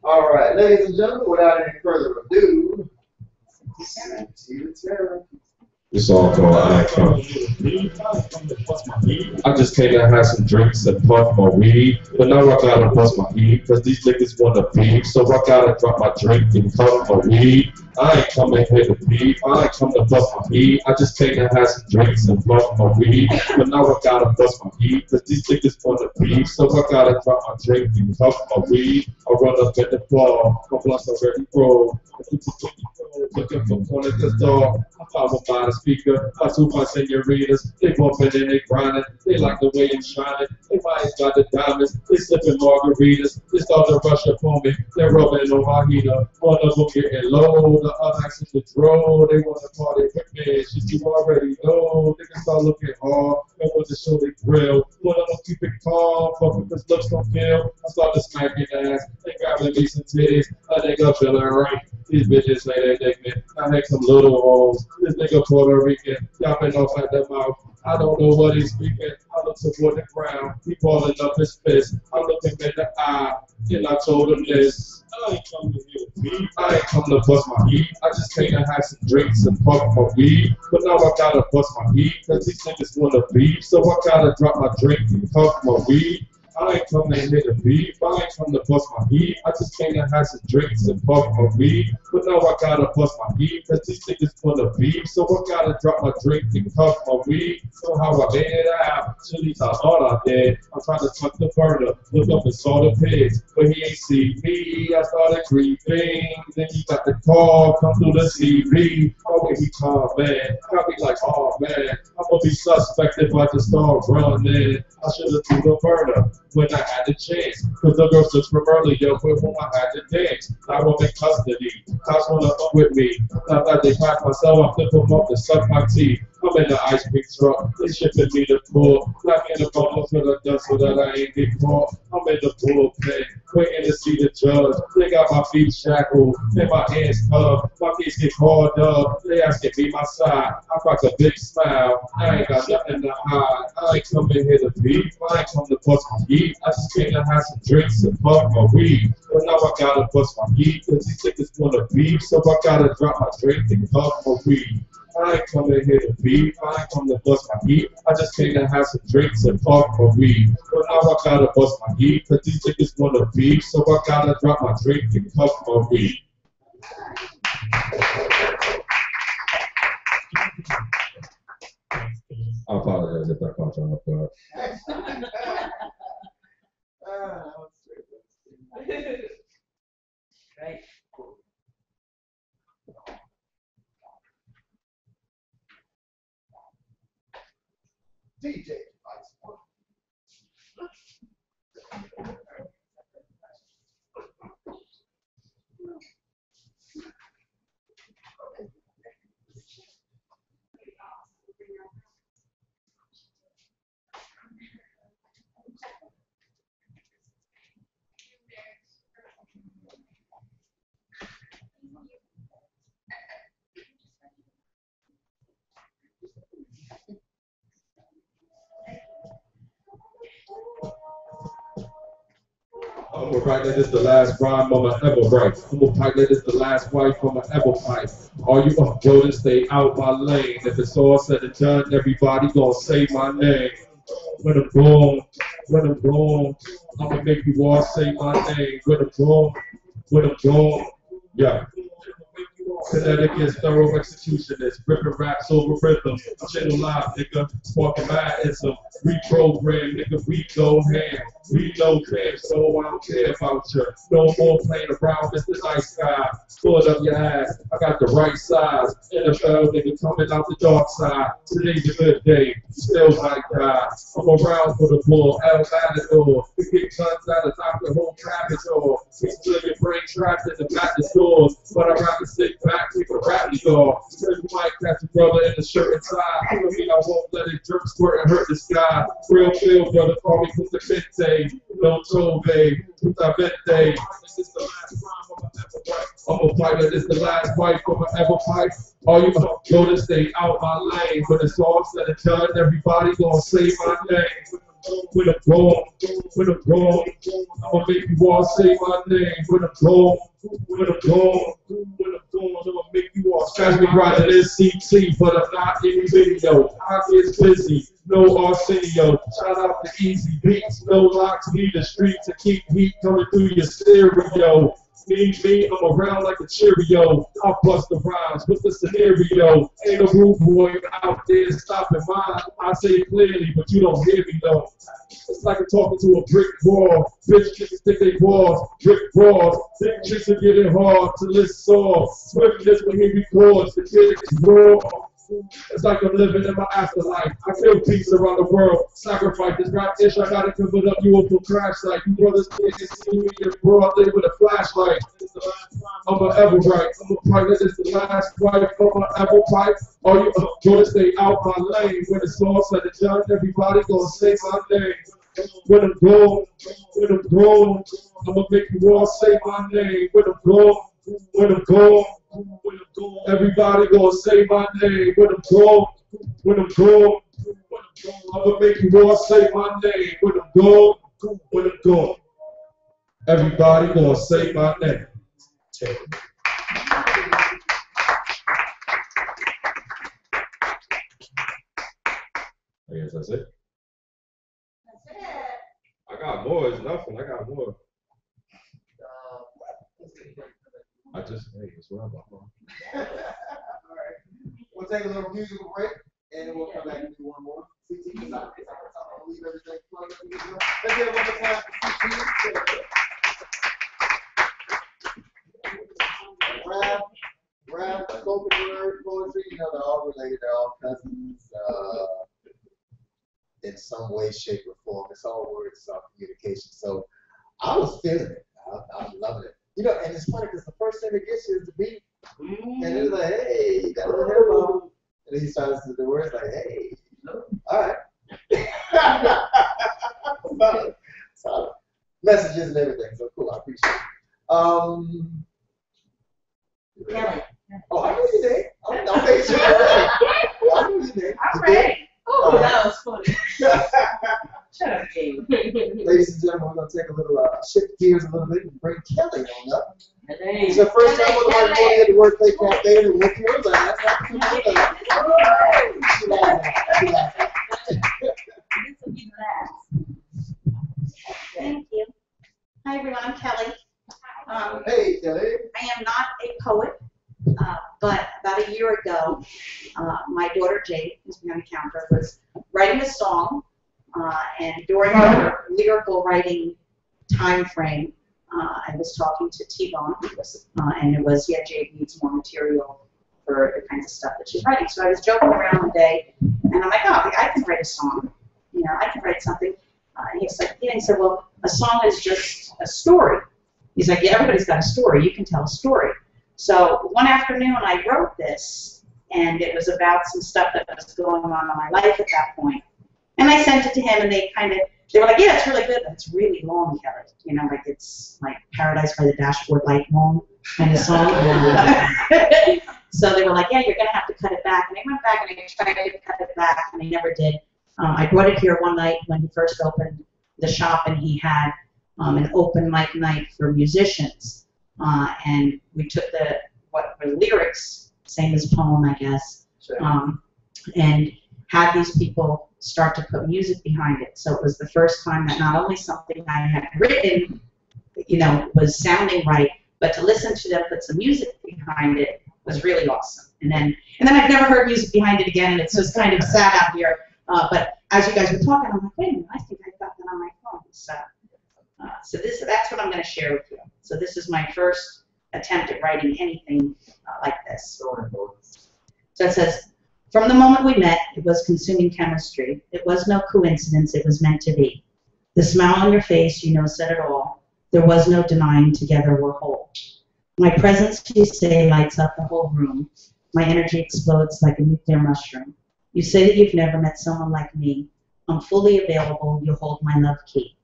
Speaker 2: All right, ladies and gentlemen, without any further ado, see the terror.
Speaker 7: it's all called electro. I just came to have some drinks and puff my weed, but now I gotta bust my heat, cause these niggas wanna beef, so I gotta drop my drink and puff my weed. I ain't coming here to beef, I ain't come to bust my heat, I just came to have some drinks and puff my weed, but now I gotta bust my heat, cause these niggas wanna beef, so I gotta drop my drink and puff my weed. I run up at the bar, my blunts already rolled, looking for one at the door. I follow by the speaker, my two my senoritas, they bumping and they grinding, they like the way I'm shining, they might got the diamonds, they sipping margaritas, they start to rush up on me, they're rubbing on my heater, one of them getting low, the other asking to throw, they wanna party with me, shit you already know, niggas start looking hard, they want to show they grill, one of them keep it calm, fucking cause looks don't kill, I start to smacking ass, they grabbing me some titties, I think I'm feeling right. These bitches say they dig me. I make some little hoes. This nigga Puerto Rican, yapping off at the mouth. I don't know what he's speaking. I look toward the ground. He balling up his fist. I look him in the eye, and I told him this. I ain't come to here to beat. I ain't come to bust my heat. I just came to have some drinks and puff my weed. But now I gotta bust my heat, cause these niggas wanna beef. So I gotta drop my drink and puff my weed. I ain't come to hit a beef, I ain't come to bust my heat. I just came to have some drinks and puff my weed. But now I gotta bust my heat, cause these niggas wanna beef. So I gotta drop my drink and puff my weed. So how I made it out, at least I thought I did. I'm trying to tuck the burner, look up and saw the pigs. But he ain't see me, I started creeping. Then he got the call, come through the TV. Oh, wait, he calm, man. Got me like, oh man, I'm gonna be suspect if I just start running. I should've threw the burner when I had the chance, cause the girls just from earlier with whom I had to dance. Now I'm in custody, cops wanna fuck with me. Now that they pack myself, I flip them up and suck my teeth. I'm in the ice cream truck, they shipping me the pool. Not in the bubble for the dust so that I ain't get caught. I'm in the bullpen, waiting to see the judge. They got my feet shackled, and my hands cuffed. My kids get called up, they asking me my side. I crack a big smile, I ain't got nothing to hide. I ain't coming here to beef, I ain't come to bust my heat. I just came to have some drinks and puff my weed. But now I gotta bust my heat, cause these niggas wanna beef. So I gotta drop my drink and puff my weed. I ain't coming here to beef. I ain't come to bust my heat. I just came to have some drinks and puff my weed. But now I gotta bust my heat, cause these niggas wanna beef. So I gotta drop my drink and puff my weed. I apologize if I caught y'all off guard.
Speaker 4: Right.
Speaker 2: DJ.
Speaker 7: I'ma write that it's the last rhyme I'ma ever write. I'ma pipe that it's the last wife I'ma ever pipe. All you Jordan, stay out my lane. If it's all said and done, everybody gonna say my name. When I'm gone, I'ma make you all say my name. When I'm gone, yeah. Connecticut's thorough executionist, ripping raps over rhythm. Channel live, nigga, sparking madism. Reprogram, nigga, we go ham. We know fam, so I don't care about you. No more playing around, Mr. Nice Guy. Put up your ass, I got the right size. NFL, nigga, coming out the dark side. Today's a good day, still might die. I'm around for the bull, El Matador. We get guns out and knock the whole traffic off. We still your brain trapped in the back of stores. But I'd rather sit back, keep a rap off. You might catch a brother in the shirt inside. I mean, I won't let it drip, squirt, and hurt the sky. Real feel, brother, call me Punta Fente. No Tove, Punta Vente. This is the last rhyme I'ma pipe that it's the last wife I'ma ever pipe. All you go to stay out my lane. When it's all said and done, everybody gonna say my name. When I'm gone, I'ma make you all say my name. When I'm gone, I'ma make you all scratch me right at this CT, but I'm not in video. I get busy, no Arsenio. Shout out to Easy Beats, no locks, need the street to keep heat coming through your stereo. Need me, I'm around like a Cheerio. I'll bust the rhymes with the scenario. Ain't a rude boy out there stopping mine. I say it clearly, but you don't hear me though. It's like I'm talking to a brick wall. Bitch chicks think they walls, brick walls. Thick chicks are getting hard to list off. Swiftness when he records, the kids raw. It's like I'm living in my afterlife. I kill peace around the world. Sacrifice this rap ish. I gotta cover up you up for crash like you brothers can't see me in broad day with a flashlight. I'ma ever write. I'ma pipe that it's the last wife I'ma ever pipe. All you gonna stay out my lane. When it's all said and done, everybody gonna say my name. When I'm gone, I'ma make you all say my name. When I'm gone, everybody gonna say my name. When I'm gone, I'ma make you all say my name. When I'm gone, everybody gonna say my name. I guess that's it. I got more, it's nothing, I got more. I just, hey, it's what I'm about.
Speaker 2: All right. We'll take a little musical break, and we'll come back and do one more. CT, I'll leave everything plugged up. Let's get one more time for CT. Rap, spoken word, poetry, you know, they're all related, they're all cousins. In some way, shape, or form. It's all words, it's all communication. So I was feeling it. I was loving it. You know, and it's funny because the first thing that gets you is the beat. And it's like, hey, you got a little hip hop. And then he starts to the words like, hey, all right. Solid. Messages and everything. So cool, I appreciate it.
Speaker 4: Kelly.
Speaker 2: Oh, I know your name. I'll make sure. I know your name.
Speaker 4: I'm ready. Oh, that was funny. Shut up, Jade.
Speaker 2: Ladies and gentlemen, we're going to take a little, shift gears a little bit and bring Kelly on up. It's the first time with my boy at the Workplace Cafe and look here,
Speaker 8: Thank you. Hi, everyone. I'm Kelly.
Speaker 2: Hey, Kelly.
Speaker 8: I am not a poet, but about a year ago, my daughter Jade, who's behind the counter, was writing a song, and during her lyrical writing time frame, I was talking to Tbones, and it was, yeah, Jade needs more material for the kinds of stuff that she's writing. So I was joking around one day, and I'm like, oh, I can write a song. You know, I can write something. And he's like, yeah, he said, well, a song is just a story. He's like, yeah, everybody's got a story. You can tell a story. So one afternoon I wrote this, and it was about some stuff that was going on in my life at that point. And I sent it to him, and they were like, yeah, it's really good, but it's really long, Kelly. You know, like it's like Paradise by the Dashboard Light long kind of song. So they were like, yeah, you're going to have to cut it back. And I went back and I tried to cut it back, and I never did. I brought it here one night when he first opened the shop, and he had an open mic night for musicians. And we took what were the lyrics, same as poem, I guess, and had these people start to put music behind it. So it was the first time that not only something I had written, you know, was sounding right, but to listen to them put some music behind it was really awesome. And then I've never heard music behind it again, and it's just kind of sad out here. But as you guys were talking, I'm like, wait a minute, I think I got that on my phone. So that's what I'm going to share with you. So this is my first attempt at writing anything like this. So it says, from the moment we met, it was consuming chemistry. It was no coincidence, it was meant to be. The smile on your face, you know, said it all. There was no denying together we're whole. My presence, you say, lights up the whole room. My energy explodes like a nuclear mushroom. You say that you've never met someone like me. I'm fully available, you hold my love key.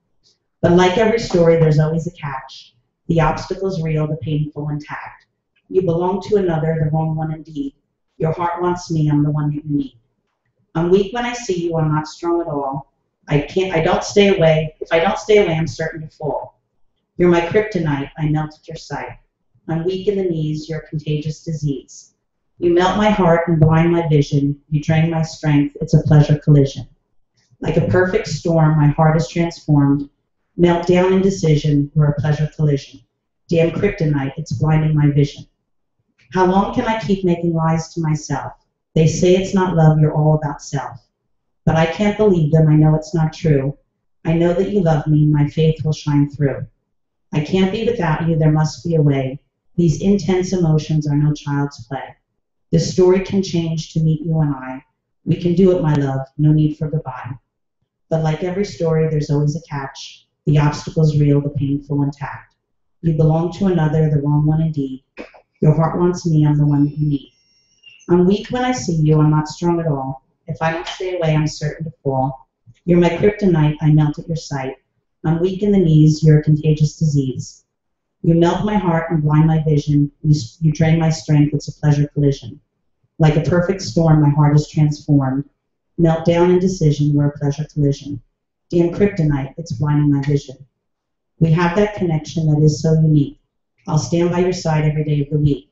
Speaker 8: But like every story, there's always a catch. The obstacle's real, the painful intact. You belong to another, the wrong one indeed. Your heart wants me, I'm the one that you need. I'm weak when I see you, I'm not strong at all. I don't stay away. If I don't stay away, I'm certain to fall. You're my kryptonite, I melt at your sight. I'm weak in the knees, you're a contagious disease. You melt my heart and blind my vision. You drain my strength, it's a pleasure collision. Like a perfect storm, my heart is transformed. Melt down indecision, we're a pleasure collision. Damn kryptonite, it's blinding my vision. How long can I keep making lies to myself? They say it's not love, you're all about self. But I can't believe them, I know it's not true. I know that you love me, my faith will shine through. I can't be without you, there must be a way. These intense emotions are no child's play. This story can change to meet you and I. We can do it, my love, no need for goodbye. But like every story, there's always a catch. The obstacle's real, the painful intact. You belong to another, the wrong one indeed. Your heart wants me, I'm the one that you need. I'm weak when I see you, I'm not strong at all. If I don't stay away, I'm certain to fall. You're my kryptonite, I melt at your sight. I'm weak in the knees, you're a contagious disease. You melt my heart and blind my vision. You drain my strength, it's a pleasure collision. Like a perfect storm, my heart is transformed. Melt down indecision, we're a pleasure collision. Damn kryptonite, it's blinding my vision. We have that connection that is so unique. I'll stand by your side every day of the week.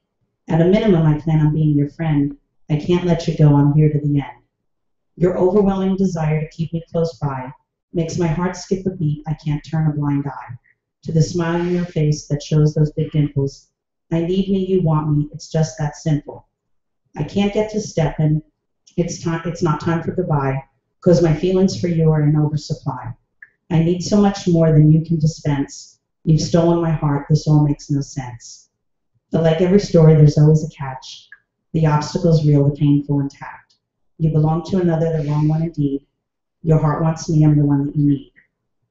Speaker 8: At a minimum, I plan on being your friend. I can't let you go, I'm here to the end. Your overwhelming desire to keep me close by makes my heart skip a beat, I can't turn a blind eye. To the smile in your face that shows those big dimples. I need me, you want me, it's just that simple. I can't get to stepping, it's not time for goodbye, because my feelings for you are in oversupply. I need so much more than you can dispense. You've stolen my heart, this all makes no sense. But like every story, there's always a catch. The obstacle's real, the painful intact. You belong to another, the wrong one indeed. Your heart wants me, I'm the one that you need.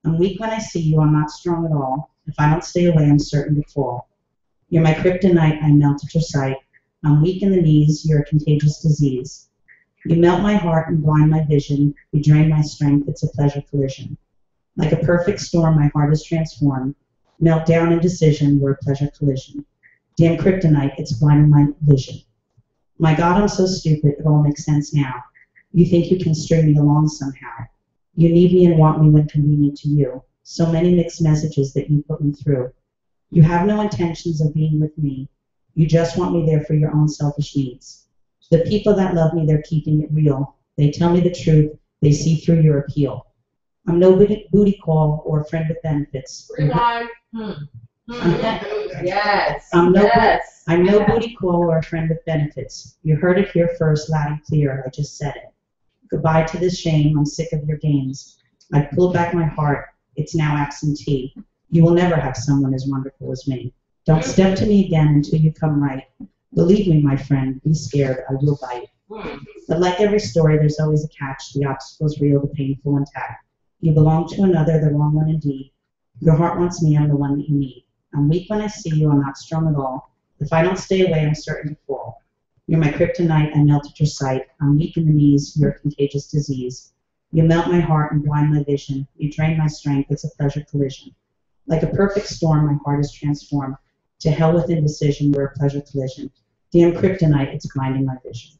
Speaker 8: I'm weak when I see you, I'm not strong at all. If I don't stay away, I'm certain to fall. You're my kryptonite, I melt at your sight. I'm weak in the knees, you're a contagious disease. You melt my heart and blind my vision. You drain my strength, it's a pleasure collision. Like a perfect storm, my heart is transformed. Melt down indecision, we're a pleasure collision. Damn kryptonite, it's blinding my vision. My God, I'm so stupid, it all makes sense now. You think you can string me along somehow. You need me and want me when convenient to you. So many mixed messages that you put me through.
Speaker 9: You have no intentions of being with me. You just want me there for your own selfish needs. The people that love me, they're keeping it real. They tell me the truth. They see through your appeal. I'm no booty call or a friend with benefits.
Speaker 4: Rewind. Yes.
Speaker 9: I'm no booty call or a friend with benefits. You heard it here first, loud and clear. I just said it. Goodbye to this shame. I'm sick of your games. I pulled back my heart. It's now absentee. You will never have someone as wonderful as me. Don't step to me again until you come right. Believe me, my friend. Be scared. I will bite. But like every story, there's always a catch. The obstacle's real, the painful intact. You belong to another, the wrong one indeed. Your heart wants me. I'm the one that you need. I'm weak when I see you. I'm not strong at all. If I don't stay away, I'm certain to fall. You're my kryptonite. I melt at your sight. I'm weak in the knees. You're a contagious disease. You melt my heart and blind my vision. You drain my strength. It's a pleasure collision. Like a perfect storm, my heart is transformed. To hell with indecision, we're a pleasure collision. Damn kryptonite, it's blinding my vision.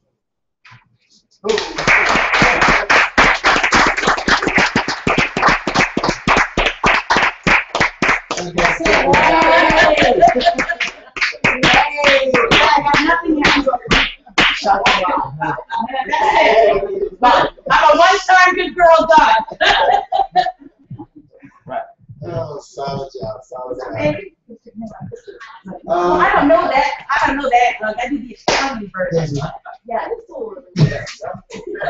Speaker 4: I'm a one-time good girl done.
Speaker 2: Oh, solid job, solid job.
Speaker 3: I don't know that. I do the Italian version. Yeah, it's cool.
Speaker 2: I'm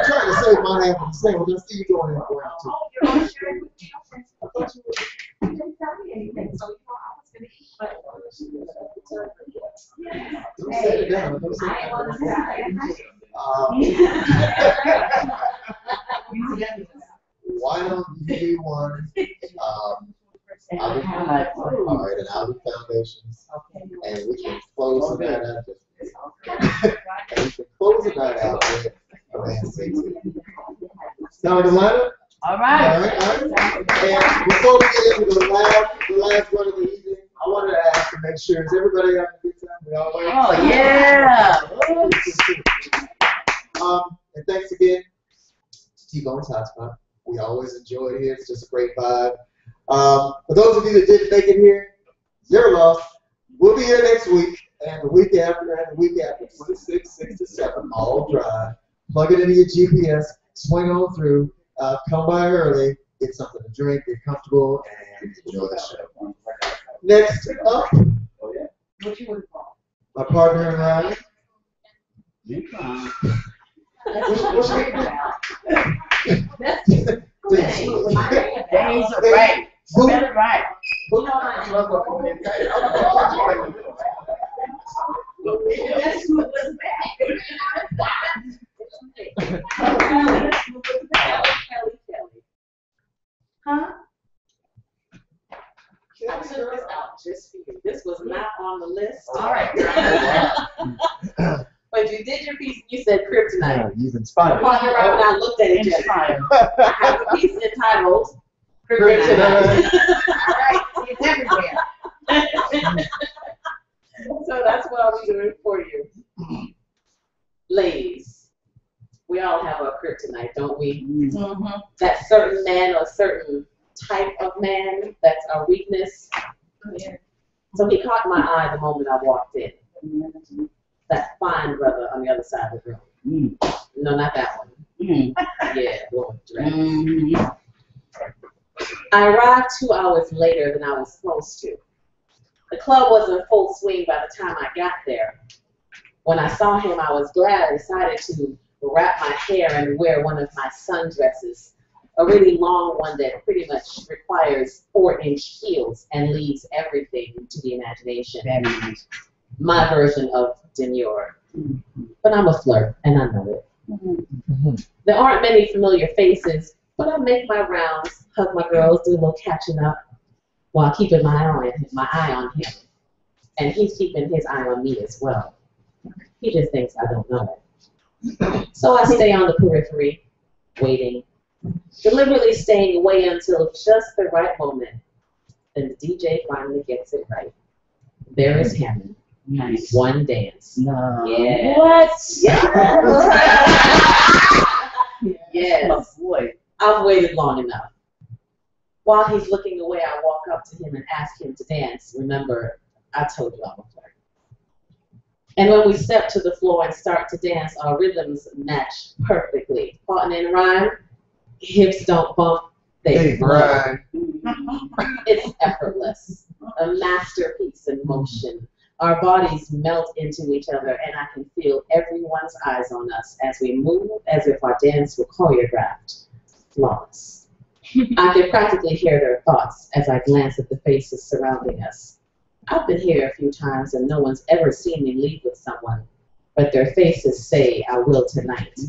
Speaker 2: trying to save my half of the same. Well, just see you doing it for too.
Speaker 3: You're not sharing with me. I thought you didn't tell me anything, so I was going to eat, but
Speaker 2: Don't set it down. Don't set it down. Why don't you do one? All right, and I'll do foundations, and we can close the night out. And we can close the night out with a band sings. Sound the lineup?
Speaker 4: All right.
Speaker 2: All right. And before we get into the last one of the evening, I wanted to ask to make sure, is everybody having a good time? We all right?
Speaker 4: Oh, yeah.
Speaker 2: And thanks again to Tbones Hot Spot. We always enjoy it here. It's just a great vibe. For those of you that didn't make it here, you're lost. We'll be here next week, and the week after, 26, 6 to 7, all dry. Plug it into your GPS, swing on through, come by early, get something to drink, get comfortable, and enjoy the show. Next up, my partner and I. What's your name?
Speaker 4: Days are right. Better right. Huh?
Speaker 8: I took this out just for you. This was not on the list.
Speaker 4: All right.
Speaker 8: But you did your piece. You said kryptonite.
Speaker 2: Yeah, you've inspired.
Speaker 8: Upon your right when I looked at it, just I have a piece entitled kryptonite.
Speaker 3: all right, it's everywhere.
Speaker 8: So that's what I'll be doing for you. Ladies, we all have a kryptonite, don't we?
Speaker 4: Mm-hmm.
Speaker 8: That certain man or certain type of man, that's our weakness.
Speaker 4: Yeah.
Speaker 8: So he caught my eye the moment I walked in. That fine brother on the other side of the room. No, not that one. Yeah, the one with the dress. I arrived 2 hours later than I was supposed to. The club was in full swing by the time I got there. When I saw him, I was glad I decided to wrap my hair and wear one of my sundresses, a really long one that pretty much requires 4-inch heels and leaves everything to the imagination. My version of demure. But I'm a flirt, and I know it. There aren't many familiar faces, but I make my rounds, hug my girls, do a little catching up, while keeping my eye on him. And he's keeping his eye on me as well. He just thinks I don't know it. So I stay on the periphery, waiting, deliberately staying away until just the right moment. Then the DJ finally gets it right. There is Hammond.
Speaker 6: Nice.
Speaker 8: One dance.
Speaker 6: No.
Speaker 8: Yeah.
Speaker 4: What?
Speaker 8: Yes.
Speaker 6: Oh, boy.
Speaker 8: I've waited long enough. While he's looking away, I walk
Speaker 4: up to him and ask him to dance, remember, I told you I'm a flirt. And when we step to the floor and start to dance, our rhythms match perfectly. Caught in rhyme, hips don't bump, they flow. It's effortless, a masterpiece in motion. Our bodies melt into each other, and I can feel everyone's eyes on us as we move as if our dance were choreographed. Flawless. I can practically hear their thoughts as I glance at the faces surrounding us. I've been here a few times and no one's ever seen me leave with someone, but their faces say I will tonight,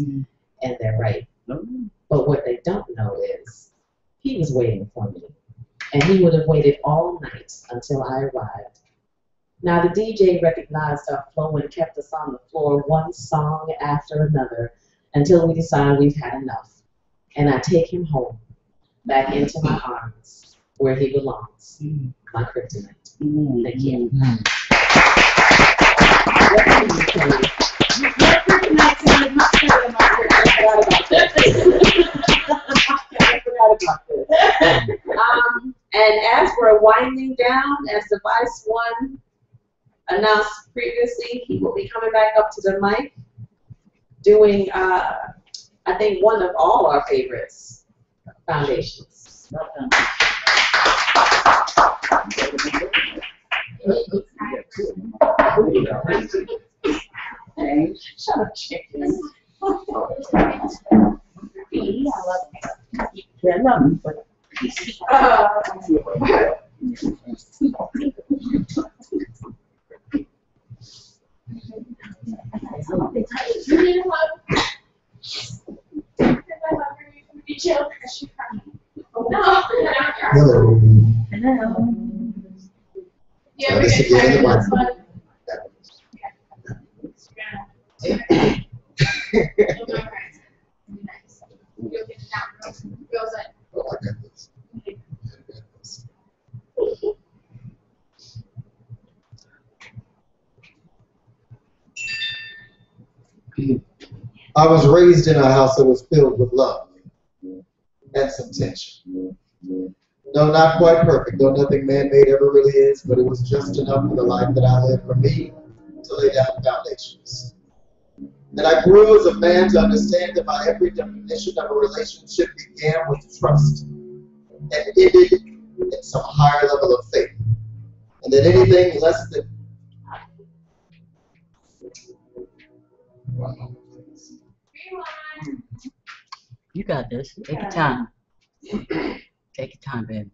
Speaker 4: and they're right. But what they don't know is he was waiting for me, and he would have waited all night until I arrived. Now the DJ recognized our flow and kept us on the floor one song after another until we decide we've had enough, and I take him home, back into my arms, where he belongs, my kryptonite. Thank you. What can you tell me?
Speaker 3: Your kryptonite sounded much better than my kryptonite.
Speaker 4: I forgot about this. And as we're winding down, as Device 1 announced previously, he will be coming back up to the mic, doing, I think, one of all our favorites, Foundations. Welcome.
Speaker 3: Shut up, chicken.
Speaker 2: Hello.
Speaker 1: Hello. Yeah,
Speaker 2: Try
Speaker 1: we're
Speaker 2: this
Speaker 1: gonna
Speaker 2: again.
Speaker 1: try this one. You'll get it down. Goes in.
Speaker 2: Oh, I got this. I was raised in a house that was filled with love and some tension. No, not quite perfect, though nothing man-made ever really is, but it was just enough for the life that I lived for me to lay down foundations. And I grew as a man to understand that my every definition of a relationship began with trust and ended in some higher level of faith. And that anything less than...
Speaker 6: You got this. Take your time. Take your time, baby.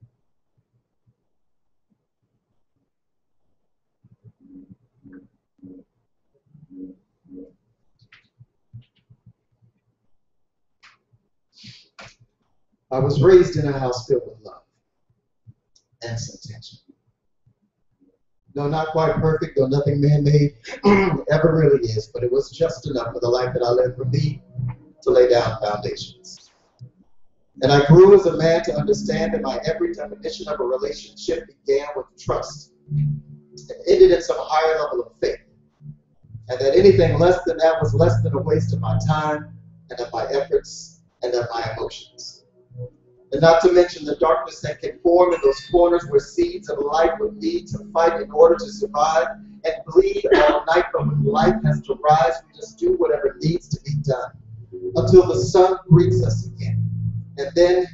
Speaker 2: I was raised in a house filled with love and some tension. No, not quite perfect, though nothing man-made ever really is, but it was just enough for the life that I lived for me to lay down foundations. And I grew as a man to understand that my every definition of a relationship began with trust and ended in some higher level of faith. And that anything less than that was less than a waste of my time and of my efforts and of my emotions. And not to mention the darkness that can form in those corners where seeds of life would need to fight in order to survive and bleed all night, but when life has to rise, we just do whatever needs to be done until the sun greets us again. And then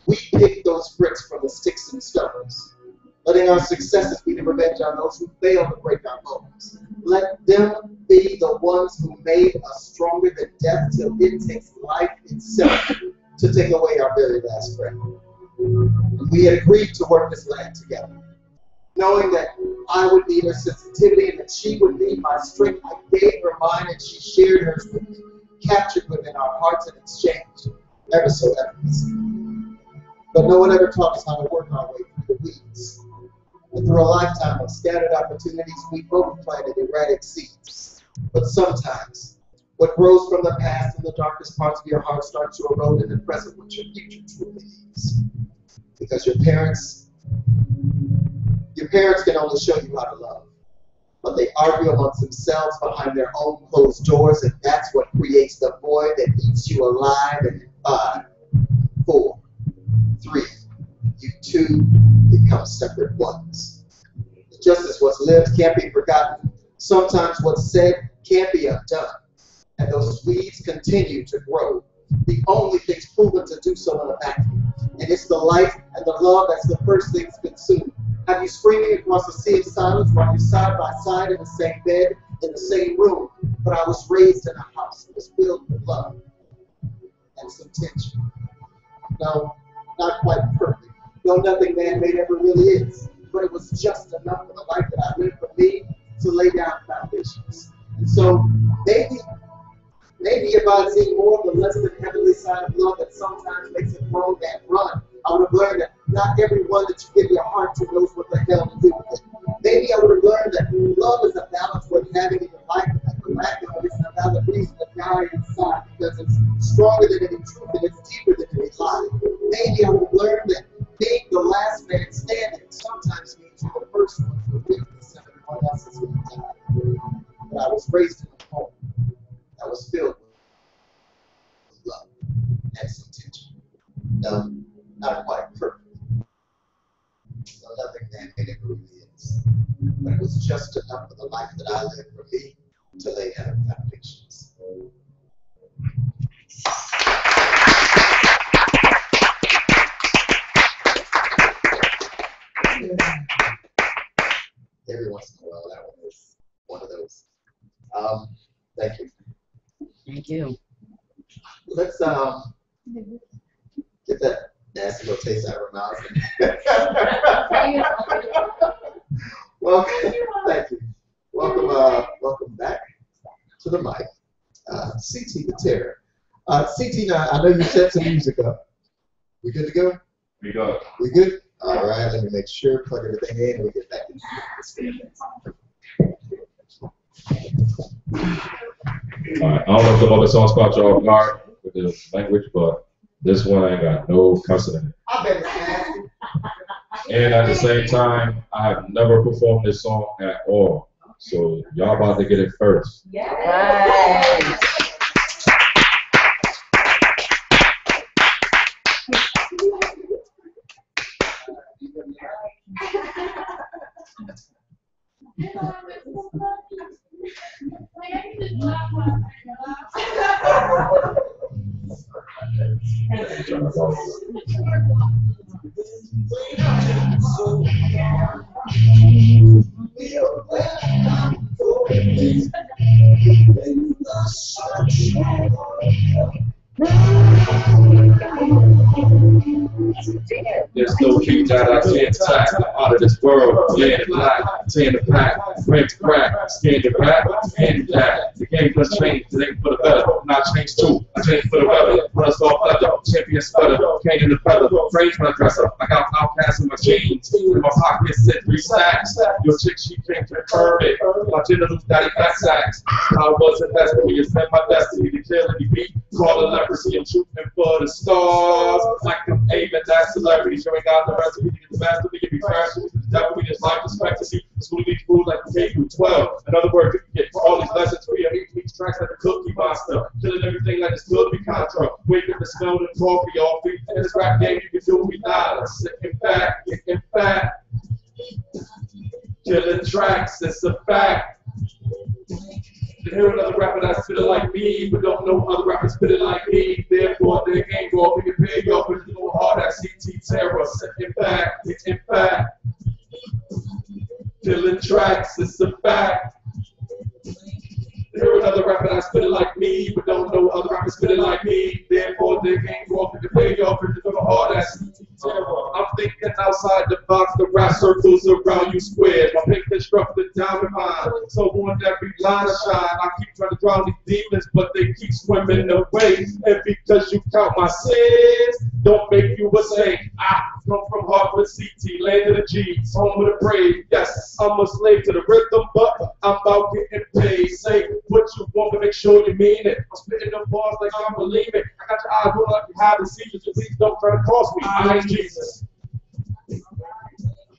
Speaker 2: we pick those bricks from the sticks and stones, letting our successes be the revenge on those who fail to break our bones. Let them be the ones who made us stronger than death till it takes life itself to take away our very last breath. And we had agreed to work this land together, knowing that I would need her sensitivity and that she would need my strength. I gave her mine and she shared hers with me, captured within our hearts in exchange, ever so effortlessly. But no one ever taught us how to work our way through the weeds. And through a lifetime of scattered opportunities, we both planted erratic seeds. But sometimes, what grows from the past and the darkest parts of your heart starts to erode in the present what your future truly is. Because your parents can only show you how to love. But they argue amongst themselves behind their own closed doors, and that's what creates the void that eats you alive. And in 5, 4, 3, you two become separate ones. Just as what's lived can't be forgotten, sometimes what's said can't be undone. And those weeds continue to grow. The only thing's proven to do so in a vacuum. And it's the life and the love that's the first things consumed. Have you screaming across a sea of silence while you're side by side in the same bed, in the same room? But I was raised in a house that was filled with love and some tension. No, not quite perfect. No, nothing man-made ever really is. But it was just enough for the life that I lived for me to lay down foundations. And so maybe if I'd seen more of the less than heavenly side of love that sometimes makes it grow and run, I would have learned that not everyone that you give your heart to knows what the hell to do with it. Maybe I would have learned that love is a balance worth having in your life, and that the lack of it is a valid reason to die inside, because it's stronger than any truth and it's deeper than any lie. Maybe I would have learned that being the last man standing sometimes means you're the first one to witness everyone else is going to die. But I was raised in a home that was filled with love and some tension. No, not quite perfect. So nothing man-made ever really is. But it was just enough for the life that I lived for me to lay down foundations. Every once in a while, that one is one of those. Thank you.
Speaker 6: Thank you.
Speaker 2: Let's get that nasty little taste out of our mouths. Welcome. Thank you. Welcome back to the mic. CT the Terror. CT, now I know you set some music up. We good to go?
Speaker 7: We go.
Speaker 2: We good? All right, let me make sure, plug everything in, and we get back into this.
Speaker 7: Alright, I don't know if the other songs caught y'all off guard with the language, but this one ain't got no cussing in it.
Speaker 2: I bet it's nasty.
Speaker 7: And at the same time, I have never performed this song at all. So y'all about to get it first.
Speaker 5: Yes.
Speaker 7: There's no king that I can't attack. I'm out of this world, yeah, black, tan the pack, rent to crack, scan the back, scan the back. The game just changed, it ain't for the better. Now I changed too, I changed for the better. Put us all leather, champion sweater, cane in the feather, frames my dresser. I got outcast in my jeans, in my pocket said 3 stacks. Your chick, she came to confirm it. My genitals, daddy fat sacks. I wasn't best for you, spent my destiny to kill any beat. Call a leprosy, I'm shooting for the stars. Like I'm aiming at celebrities, you ain't got the recipe to get the master, we can be crashing with the devil, we just life expectancy. The school needs food like the K through 12. In other words, you can get all these lessons via 8 tracks like a cookie monster. Killing everything like it's good to be contra. Waking the smell of coffee off feet. In this rap game, you can do me nada. Sitting back, getting fat. Killing tracks, it's a fact. To hear another rapper that spit it like me, but don't know other rappers spit it like me. Therefore, they can't go up and get paid off and go hard at CT Terror. Sitting back, getting fat. Killing tracks, it's a fact. Hear another rapper that spit it like me, but don't know other rappers spit it like me. Therefore, they can't go off and get paid off and go hard at CT Terror. I'm thinking outside the box, the rap circles around you squared. My pink constructed diamond mine. So on every line of shine, I keep trying to drown these demons, but they keep swimming away. And because you count my sins, don't make you a saint. I come from Hartford CT, land of the G's, home of the brave. Yes, I'm a slave to the rhythm, but I'm about getting paid. Say what you want, but make sure you mean it. I'm spitting them bars like I believe it. I got your eyes rolled like you have the seizures, so please don't try to cross me. I ain't Jesus.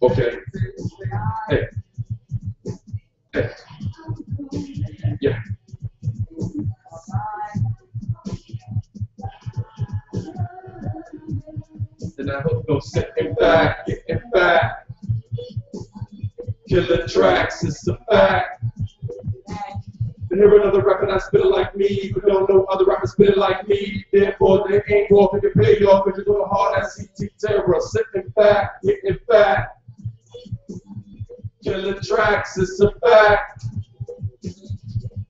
Speaker 7: Okay. Hey. Hey. Yeah. And I hope no sitting back, getting back. Killer tracks, it's a fact. And hear another rapper that spit it like me, but don't know other rappers spit it like me. Therefore, they ain't walking to pay off if you go hard at CT Terror. Sitting back, getting back. Killer tracks, it's a fact.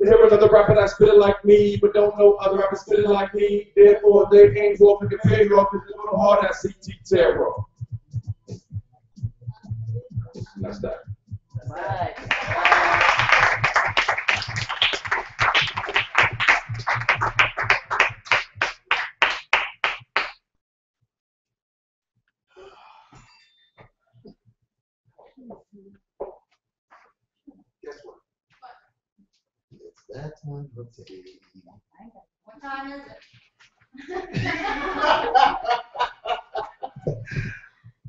Speaker 7: Hear another rapper that spit it like me, but don't know other rappers spit it like me. Therefore, they ain't walking to pay off if you go hard at CT Terror. That's that.
Speaker 4: Right.
Speaker 2: Guess what? It's that time of day.
Speaker 1: What time is it?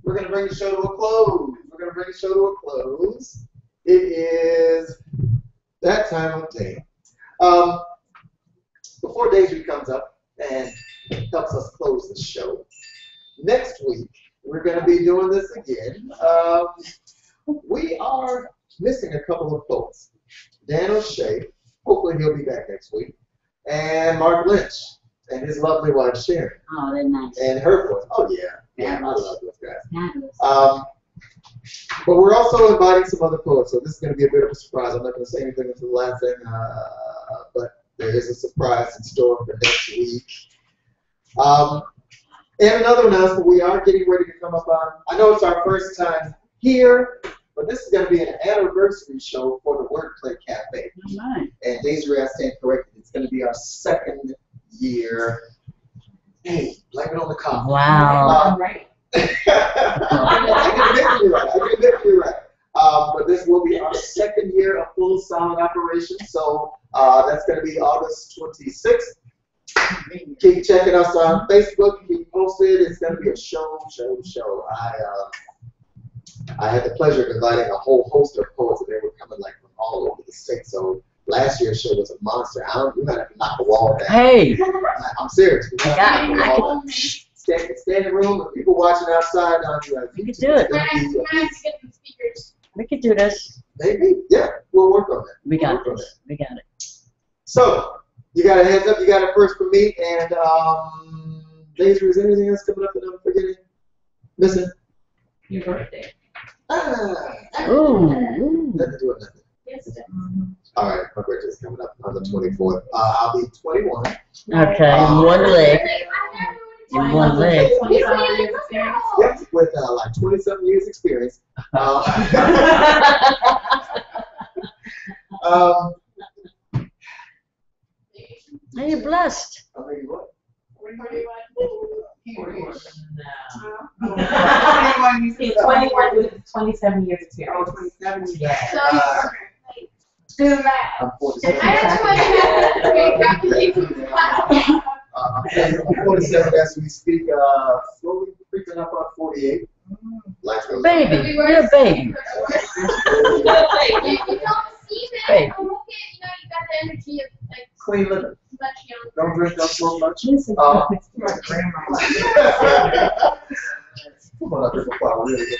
Speaker 2: We're going to bring the show to a close. It is that time of day. Before Daisy comes up and helps us close the show, next week we're going to be doing this again. We are missing a couple of folks. Dan O'Shea, hopefully he'll be back next week, and Mark Lynch and his lovely wife Sharon.
Speaker 6: Oh, they're nice.
Speaker 2: And her voice. Oh yeah, I love those guys.
Speaker 6: Fabulous.
Speaker 2: But we're also inviting some other poets, so this is going to be a bit of a surprise. I'm not going to say anything until the last thing, but there is a surprise in store for next week. And another announcement, we are getting ready to come up on, I know it's our first time here, but this is going to be an anniversary show for the Wordplay Cafe.
Speaker 6: Right.
Speaker 2: And Daisy, I stand corrected, it's going to be our 2nd year. Hey, blame it on the coffee.
Speaker 6: Wow.
Speaker 4: Right.
Speaker 2: I can admit you're right. But this will be our 2nd year of full sound operation, so that's going to be August 26th. Keep checking us on Facebook. Keep posted. It's going to be a show. I had the pleasure of inviting a whole host of poets, and they were coming like from all over the state. So last year's show was a monster. We might have to knock the wall down.
Speaker 6: Hey.
Speaker 2: I'm serious. We might have to knock the wall down.
Speaker 1: We
Speaker 2: Stay in the room with people watching outside.
Speaker 6: We could do it.
Speaker 1: might have to get some speakers.
Speaker 6: We could do this.
Speaker 2: Maybe. Yeah. We'll work on that.
Speaker 6: We got
Speaker 2: We'll work on
Speaker 6: this. We got it.
Speaker 2: So, you got a heads up, you got a first for me, and Daisy, is there anything else coming up that I'm forgetting? Missing?
Speaker 4: Your birthday.
Speaker 6: Ooh.
Speaker 2: Nothing to do with nothing.
Speaker 4: Yes, it is.
Speaker 2: All right, my birthday's coming up on the 24th. I'll be 21.
Speaker 6: Okay, one leg. In one leg.
Speaker 4: 25 years experience.
Speaker 2: Yep, with like 27 years experience.
Speaker 6: Hey, you're blessed.
Speaker 2: I'll tell you what.
Speaker 4: 21 with 27 years experience.
Speaker 2: 27 years.
Speaker 4: Yeah.
Speaker 1: So,
Speaker 4: Do that.
Speaker 2: I'm
Speaker 1: I have 27.
Speaker 2: I'm 47 as we speak, slowly creeping up on 48. Life goes on.
Speaker 6: Baby, you're a baby.
Speaker 1: You don't see that.
Speaker 6: Baby.
Speaker 1: Oh, look at, you got the energy of like
Speaker 2: Cleveland.
Speaker 1: much younger.
Speaker 2: Don't drink up so much.
Speaker 4: My grandma.
Speaker 2: Come on, drink a bottle, really.
Speaker 4: You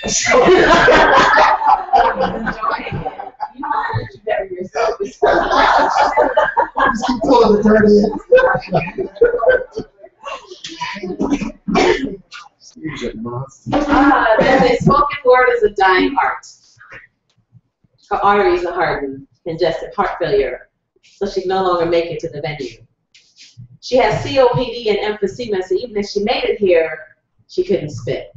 Speaker 4: know how much you better yourself.
Speaker 2: Just keep pulling the dirty in. You're a monster.
Speaker 4: They say spoken word is a dying art. Her arteries are hardened, congestive heart failure, so she can no longer make it to the venue. She has COPD and emphysema, so even if she made it here, she couldn't spit.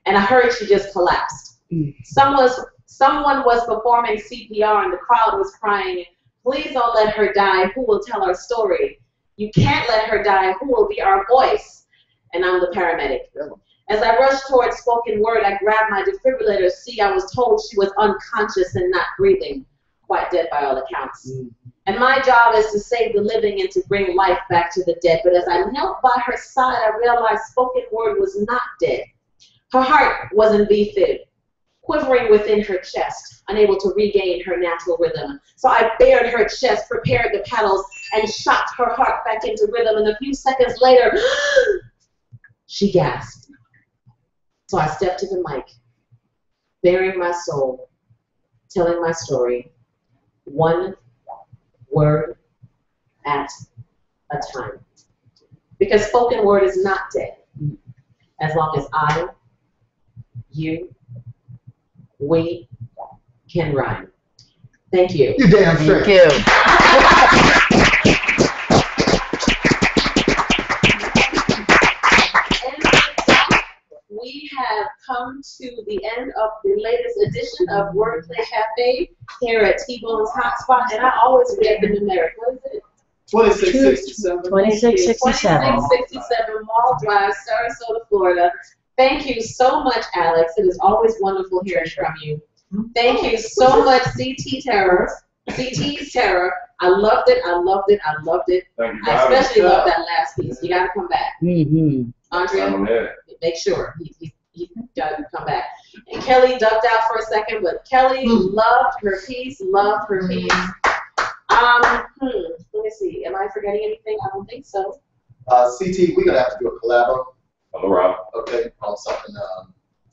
Speaker 4: And I heard she just collapsed. Someone was performing CPR and the crowd was crying, "Please don't let her die. Who will tell our story? You can't let her die. Who will be our voice?" And I'm the paramedic. As I rushed towards spoken word, I grabbed my defibrillator. See, I was told she was unconscious and not breathing, quite dead by all accounts. And my job is to save the living and to bring life back to the dead. But as I knelt by her side, I realized spoken word was not dead. Her heart wasn't beefed, quivering within her chest, unable to regain her natural rhythm. So I bared her chest, prepared the paddles, and shot her heart back into rhythm. And a few seconds later, she gasped. So I stepped to the mic, bearing my soul, telling my story, one word at a time. Because spoken word is not dead, as long as I, you, we can rhyme. Thank you.
Speaker 2: You damn straight.
Speaker 6: Thank you.
Speaker 4: We have come to the end of the latest edition of Wordplay Cafe here at Tbones Hot Spot, and I always forget the numeric. What is it?
Speaker 2: 2667.
Speaker 6: 2667.
Speaker 4: 2667 Mall Drive, Sarasota, Florida. Thank you so much, Alex. It is always wonderful hearing from you. Thank you so much, CT's Terror. I loved it. I loved it. I loved it. I especially love that last piece. You got to come back.
Speaker 6: Mm-hmm.
Speaker 4: Andrea, make sure he does come back. And Kelly ducked out for a second, but Kelly loved her piece. Loved her piece. Let me see. Am I forgetting anything? I don't think so.
Speaker 2: CT, we're gonna have to do a collab.
Speaker 7: All right.
Speaker 2: Okay, on something I've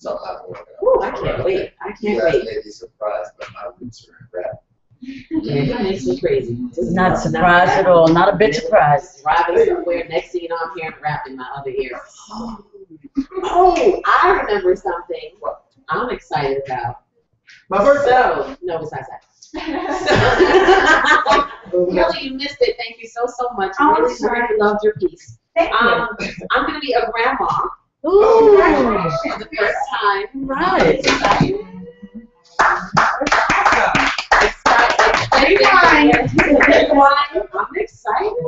Speaker 2: been working
Speaker 4: Ooh,
Speaker 2: on.
Speaker 4: I can't wait. I
Speaker 2: You
Speaker 4: can't
Speaker 2: guys
Speaker 4: wait.
Speaker 2: may be surprised, but my roots are in rap.
Speaker 4: Yeah, it makes me crazy.
Speaker 6: Not surprised at all. Not a bit surprised.
Speaker 4: Driving somewhere, next thing you know, I'm hearing rap in my other ear. Oh, I remember something I'm excited about.
Speaker 2: My birthday.
Speaker 4: So, no, besides that. Kelly, you missed it. Thank you so much.
Speaker 3: Oh, I'm
Speaker 4: Really,
Speaker 3: sorry.
Speaker 4: really loved your piece.
Speaker 3: Thank you.
Speaker 4: I'm going to be a grandma
Speaker 6: Ooh.
Speaker 4: for the first time.
Speaker 6: Right.
Speaker 4: I'm excited.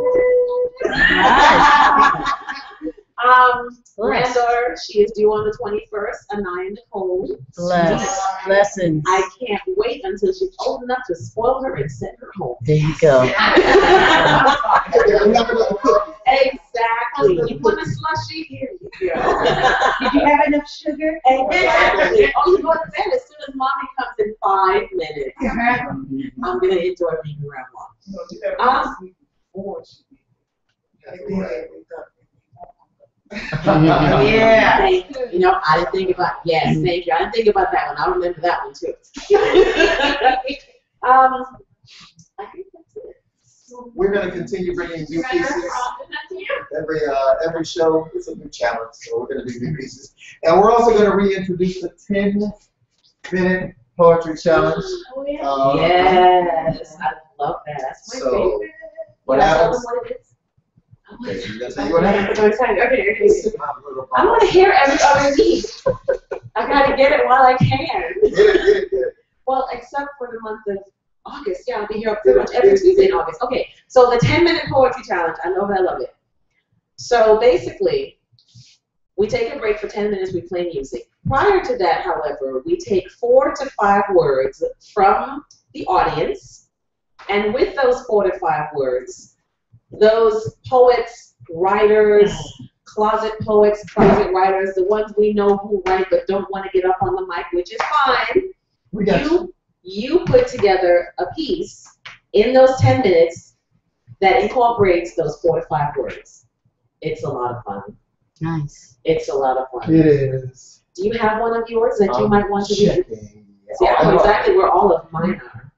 Speaker 4: Granddaughter, she is due on the 21st, Anaya Nicole.
Speaker 6: Blessings.
Speaker 4: I can't wait until she's old enough to spoil her and send her home.
Speaker 6: There you go.
Speaker 4: Exactly. You want a slushy? Here you go.
Speaker 3: Did you have enough sugar?
Speaker 4: Exactly. Oh, you go to bed as soon as mommy comes in 5 minutes. I'm going to enjoy being grandma.
Speaker 3: Yeah.
Speaker 4: Thank you. You know, I didn't think about, yes, thank you. I didn't think about that one. I remember that one too. I think that's it.
Speaker 2: We're gonna continue bringing new pieces. Every show is a new challenge, so we're gonna do new pieces. And we're also gonna reintroduce the 10-minute poetry challenge.
Speaker 4: Yes, I love that. That's my
Speaker 2: So,
Speaker 4: favorite.
Speaker 2: what
Speaker 4: Can I tell
Speaker 2: happens?
Speaker 4: them what it is?
Speaker 2: Okay, you gotta tell you what happens.
Speaker 4: Okay. I want to hear every other piece. I gotta get it while I can.
Speaker 2: Get it.
Speaker 4: Well, except for the month of August. Yeah, I'll be here pretty much every Tuesday in August. Okay, so the 10-minute poetry challenge. I know that I love it. So basically, we take a break for 10 minutes, we play music. Prior to that, however, we take 4 to 5 words from the audience, and with those 4 to 5 words, those poets, writers, closet poets, closet writers, the ones we know who write but don't want to get up on the mic, which is fine.
Speaker 2: We got you.
Speaker 4: You put together a piece in those 10 minutes that incorporates those 4 to 5 words. It's a lot of fun.
Speaker 6: Nice.
Speaker 4: It's a lot of fun.
Speaker 2: It is.
Speaker 4: Do you have one of yours that you might want to do?
Speaker 2: Checking.
Speaker 4: See, I know exactly where all of mine are.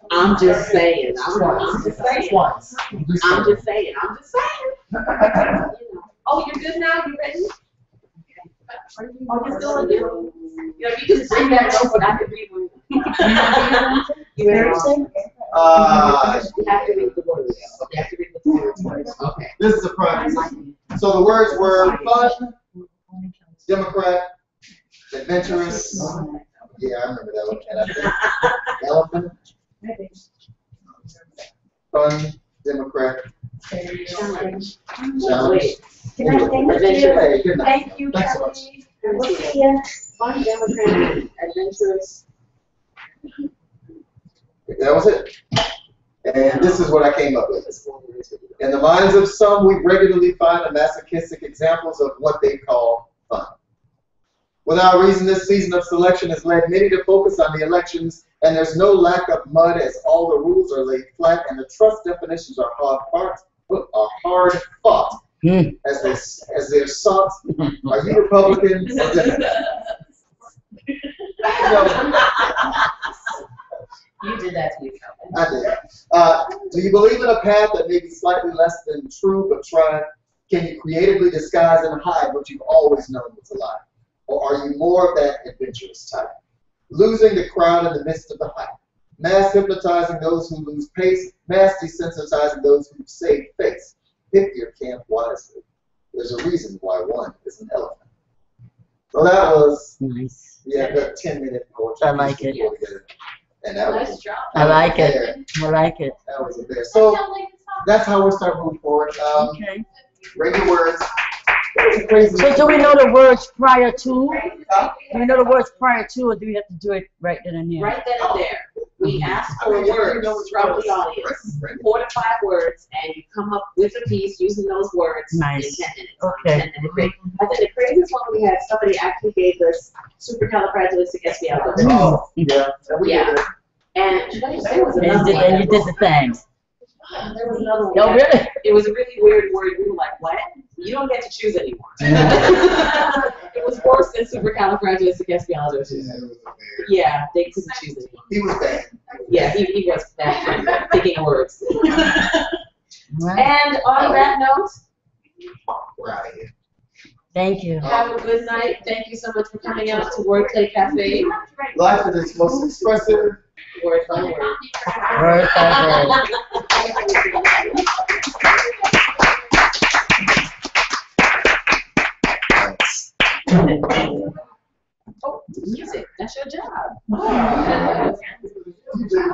Speaker 4: I'm just saying. I'm just saying.
Speaker 2: Once.
Speaker 4: I'm just saying. You know. Oh, you're good now? You ready? Oh, you're still in there? You know, you just bring that note, but I can read one. You ready? You have to read the words. You have to read the words. Okay.
Speaker 2: This is a prime. So the words were fun, Democrat, adventurous. Yeah, I remember that one. And I think elephant, fun, Democrat, challenge.
Speaker 4: Wait.
Speaker 3: Can I thank
Speaker 4: Adventure.
Speaker 2: Hey, good night.
Speaker 3: Thank you,
Speaker 2: Thanks so much.
Speaker 3: Kelly. We'll see you.
Speaker 4: Fun, Democrat, adventurous.
Speaker 2: That was it. And this is what I came up with. In the minds of some, we regularly find the masochistic examples of what they call fun. Without reason, this season of selection has led many to focus on the elections, and there's no lack of mud as all the rules are laid flat and the trust definitions are hard fought. as their sought. Are you Republicans or Democrats?
Speaker 4: You did that to yourself.
Speaker 2: I did. Do you believe in a path that may be slightly less than true, but can you creatively disguise and hide what you've always known was a lie? Or are you more of that adventurous type? Losing the crowd in the midst of the hype. Mass hypnotizing those who lose pace. Mass desensitizing those who save face. Pick your camp wisely. There's a reason why one is an elephant. So that was
Speaker 6: Nice.
Speaker 2: the 10-minute poetry.
Speaker 6: I like it.
Speaker 2: And that
Speaker 4: Nice
Speaker 2: was,
Speaker 4: job.
Speaker 6: I like it. I like it.
Speaker 2: that was a bear. So that's how we'll start moving forward.
Speaker 6: Okay.
Speaker 2: Bring your words. It was a crazy.
Speaker 6: So do we know the words prior to? Do we know the words prior to, or do we have to do it right then and there?
Speaker 4: Right then and there. We ask for words from the audience, 4 to 5 words, and you come up with a piece using those words
Speaker 6: Nice.
Speaker 4: in 10 minutes.
Speaker 6: Okay.
Speaker 4: 10 minute break. I think the craziest one we had, somebody actually gave us supercalifragilisticexpialidocious.
Speaker 2: Oh, yeah. We
Speaker 4: Yeah.
Speaker 2: did it.
Speaker 4: And there was
Speaker 6: And
Speaker 4: another one.
Speaker 6: you did the thing.
Speaker 4: There was another one.
Speaker 6: Oh, really?
Speaker 4: It was a really weird word. We were like, what? You don't get to choose anymore. It was worse than supercalifragilisticexpialidocious. Yeah, they couldn't choose anymore.
Speaker 2: He was bad.
Speaker 4: Yeah, he was bad picking words.
Speaker 6: Right.
Speaker 4: And on that note,
Speaker 2: We're out of here.
Speaker 6: Thank you.
Speaker 4: have a good night. Thank you so much for coming out to Wordplay Cafe.
Speaker 2: Life is its most expressive.
Speaker 4: Word by word.
Speaker 6: Word by word.
Speaker 4: Oh, music. That's your job.
Speaker 2: You did.